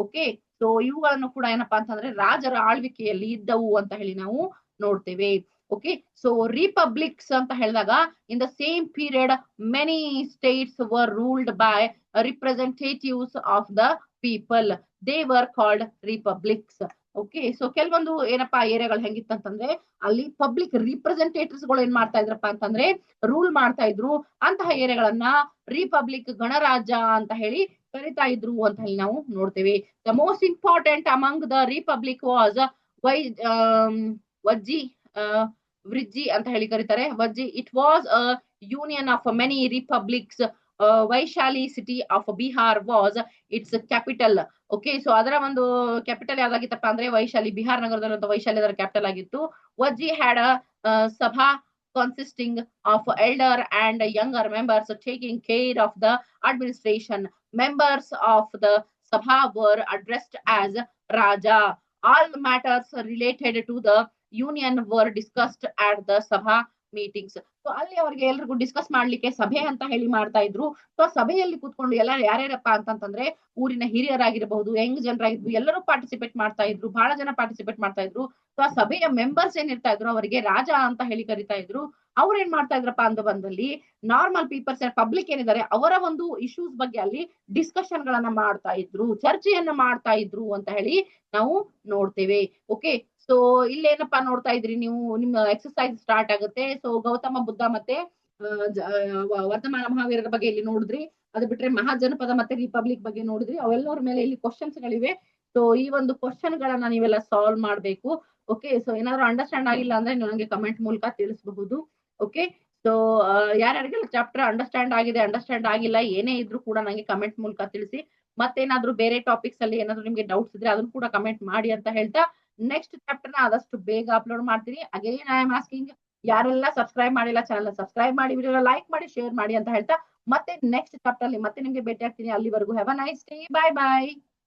ಓಕೆ, ಸೊ ಇವುಗಳನ್ನು ಕೂಡ ಏನಪ್ಪಾ ಅಂತಂದ್ರೆ ರಾಜರ ಆಳ್ವಿಕೆಯಲ್ಲಿ ಇದ್ದವು ಅಂತ ಹೇಳಿ ನಾವು ನೋಡ್ತೇವೆ. ಓಕೆ, ಸೊ ರಿಪಬ್ಲಿಕ್ಸ್ ಅಂತ ಹೇಳಿದಾಗ in the same period many States var ruled by representatives of the people, they were called republics. Okay, so ಕೆಲವೊಂದು ಏನಪ್ಪಾ ಏರಿಯಾಗಳು ಹೆಂಗಿತ್ತಂತಂದ್ರೆ ಅಲ್ಲಿ ಪಬ್ಲಿಕ್ ರಿಪ್ರೆಸೆಂಟೇಟಿವ್ಸ್ ಗಳು ಏನ್ ಮಾಡ್ತಾ ಇದ್ರಪ್ಪ ಅಂತಂದ್ರೆ ರೂಲ್ ಮಾಡ್ತಾ ಇದ್ರು. ಅಂತಹ ಏರಿಯಾಗಳನ್ನ ರಿಪಬ್ಲಿಕ್ ಗಣರಾಜ್ಯ ಅಂತ ಹೇಳಿ ಕರಿತಾ ಇದ್ರು ಅಂತ ಹೇಳಿ ನಾವು ನೋಡ್ತೇವೆ. The most important among the republic was Vajji Vrijji ಅಂತ ಹೇಳಿ ಕರೀತಾರೆ. Vajji it was a union of many republics. Vaishali city of Bihar was its capital. Okay, so ಅದರ ಒಂದು ಕ್ಯಾಪಿಟಲ್ ಯಾವ್ದಾಗಿತ್ತಪ್ಪ ಅಂದ್ರೆ ವೈಶಾಲಿ, ಬಿಹಾರ್ ನಗರದಲ್ಲಿ ವೈಶಾಲಿ ಅದರ ಕ್ಯಾಪಿಟಲ್ ಆಗಿತ್ತು. ವಜ್ಜಿ ಹ್ಯಾಡ್ ಅ ಸಭಾ consisting of elder and younger members taking care of the administration. Members of the Sabha were addressed as Raja. All matters related to the union were discussed at the Sabha meetings. So ಅಲ್ಲಿ ಅವ್ರಿಗೆ ಎಲ್ರಿಗೂ discuss ಮಾಡ್ಲಿಕ್ಕೆ ಸಭೆ ಅಂತ ಹೇಳಿ ಮಾಡ್ತಾ ಇದ್ರು. So ಸಭೆಯಲ್ಲಿ ಕೂತ್ಕೊಂಡು ಎಲ್ಲ ಯಾರ್ಯಾರಪ್ಪ ಅಂತಂತಂದ್ರೆ ಊರಿನ ಹಿರಿಯರಾಗಿರಬಹುದು, ಯಂಗ್ ಜನರಾಗಿರ್ಬೋದು, ಎಲ್ಲರೂ ಪಾರ್ಟಿಸಿಪೇಟ್ ಮಾಡ್ತಾ ಇದ್ರು, ಬಹಳ ಜನ ಪಾರ್ಟಿಸಿಪೇಟ್ ಮಾಡ್ತಾ ಇದ್ರು. ಸೊ ಆ ಸಭೆಯ ಮೆಂಬರ್ಸ್ ಏನಿರ್ತಾ ಇದ್ರು ಅವರಿಗೆ ರಾಜ ಅಂತ ಹೇಳಿ ಕರಿತಾ ಇದ್ರು. ಅವ್ರು ಏನ್ ಮಾಡ್ತಾ ಇದ್ರಪ್ಪ ಅಂತ ಬಂದಲ್ಲಿ ನಾರ್ಮಲ್ ಪೀಪಲ್ಸ್ ಪಬ್ಲಿಕ್ ಏನಿದ್ದಾರೆ ಅವರ ಒಂದು ಇಶ್ಯೂಸ್ ಬಗ್ಗೆ ಅಲ್ಲಿ ಡಿಸ್ಕಷನ್ ಗಳನ್ನ ಮಾಡ್ತಾ ಇದ್ರು, ಚರ್ಚೆಯನ್ನ ಮಾಡ್ತಾ ಇದ್ರು ಅಂತ ಹೇಳಿ ನಾವು ನೋಡ್ತೇವೆ. ಓಕೆ, ಸೊ ಇಲ್ಲೇನಪ್ಪಾ ನೋಡ್ತಾ ಇದ್ರಿ ನೀವು, ನಿಮ್ಮ ಎಕ್ಸರ್ಸೈಸ್ ಸ್ಟಾರ್ಟ್ ಆಗುತ್ತೆ. ಸೊ ಗೌತಮ ಬುದ್ಧ ಮತ್ತೆ ವರ್ಧಮಾನ ಮಹಾವೀರರ ಬಗ್ಗೆ ಇಲ್ಲಿ ನೋಡಿದ್ರಿ. ಅದು ಬಿಟ್ರೆ ಮಹಾಜನಪದ ಮತ್ತೆ ರಿಪಬ್ಲಿಕ್ ಬಗ್ಗೆ ನೋಡಿದ್ರಿ. ಅವೆಲ್ಲರ ಮೇಲೆ ಇಲ್ಲಿ ಕ್ವಶನ್ಸ್ ಗಳಿವೆ. ಸೊ ಈ ಒಂದು ಕ್ವಶನ್ ಗಳನ್ನ ನೀವೆಲ್ಲ ಸಾಲ್ವ್ ಮಾಡ್ಬೇಕು. ಓಕೆ, ಸೊ ಏನಾದ್ರು ಅಂಡರ್ಸ್ಟ್ಯಾಂಡ್ ಆಗಿಲ್ಲ ಅಂದ್ರೆ ನೀವು ನನಗೆ ಕಮೆಂಟ್ ಮೂಲಕ ತಿಳಿಸಬಹುದು. ಓಕೆ, ಸೊ ಯಾರ್ಯಾರಿಗೆಲ್ಲ ಚಾಪ್ಟರ್ ಅಂಡರ್ಸ್ಟ್ಯಾಂಡ್ ಆಗಿದೆ, ಅಂಡರ್ಸ್ಟ್ಯಾಂಡ್ ಆಗಿಲ್ಲ, ಏನೇ ಇದ್ರು ಕೂಡ ನನಗೆ ಕಮೆಂಟ್ ಮೂಲಕ ತಿಳಿಸಿ. ಮತ್ತೇನಾದ್ರೂ ಬೇರೆ ಟಾಪಿಕ್ಸ್ ಅಲ್ಲಿ ಏನಾದ್ರು ನಿಮ್ಗೆ ಡೌಟ್ಸ್ ಇದ್ರೆ ಅದನ್ನು ಕೂಡ ಕಮೆಂಟ್ ಮಾಡಿ ಅಂತ ಹೇಳ್ತಾ ನೆಕ್ಸ್ಟ್ ಚಾಪ್ಟರ್ ನ ಆದಷ್ಟು ಬೇಗ ಅಪ್ಲೋಡ್ ಮಾಡ್ತೀನಿ. ಅಗೇನ್ ಐ ಆಮ್ ಆಸ್ಕಿಂಗ್, ಯಾರೆಲ್ಲ ಸಬ್ಸ್ಕ್ರೈಬ್ ಮಾಡಿಲ್ಲ ಚಾನಲ್ ಸಬ್ಸ್ಕ್ರೈಬ್ ಮಾಡಿ, ವಿಡಿಯೋ ಲೈಕ್ ಮಾಡಿ, ಶೇರ್ ಮಾಡಿ ಅಂತ ಹೇಳ್ತಾ ಮತ್ತೆ ನೆಕ್ಸ್ಟ್ ಚಾಪ್ಟರ್ ಅಲ್ಲಿ ಮತ್ತೆ ನಿಮ್ಗೆ ಭೇಟಿ ಆಗ್ತೀನಿ. ಅಲ್ಲಿವರೆಗೂ have a nice day. Bye bye.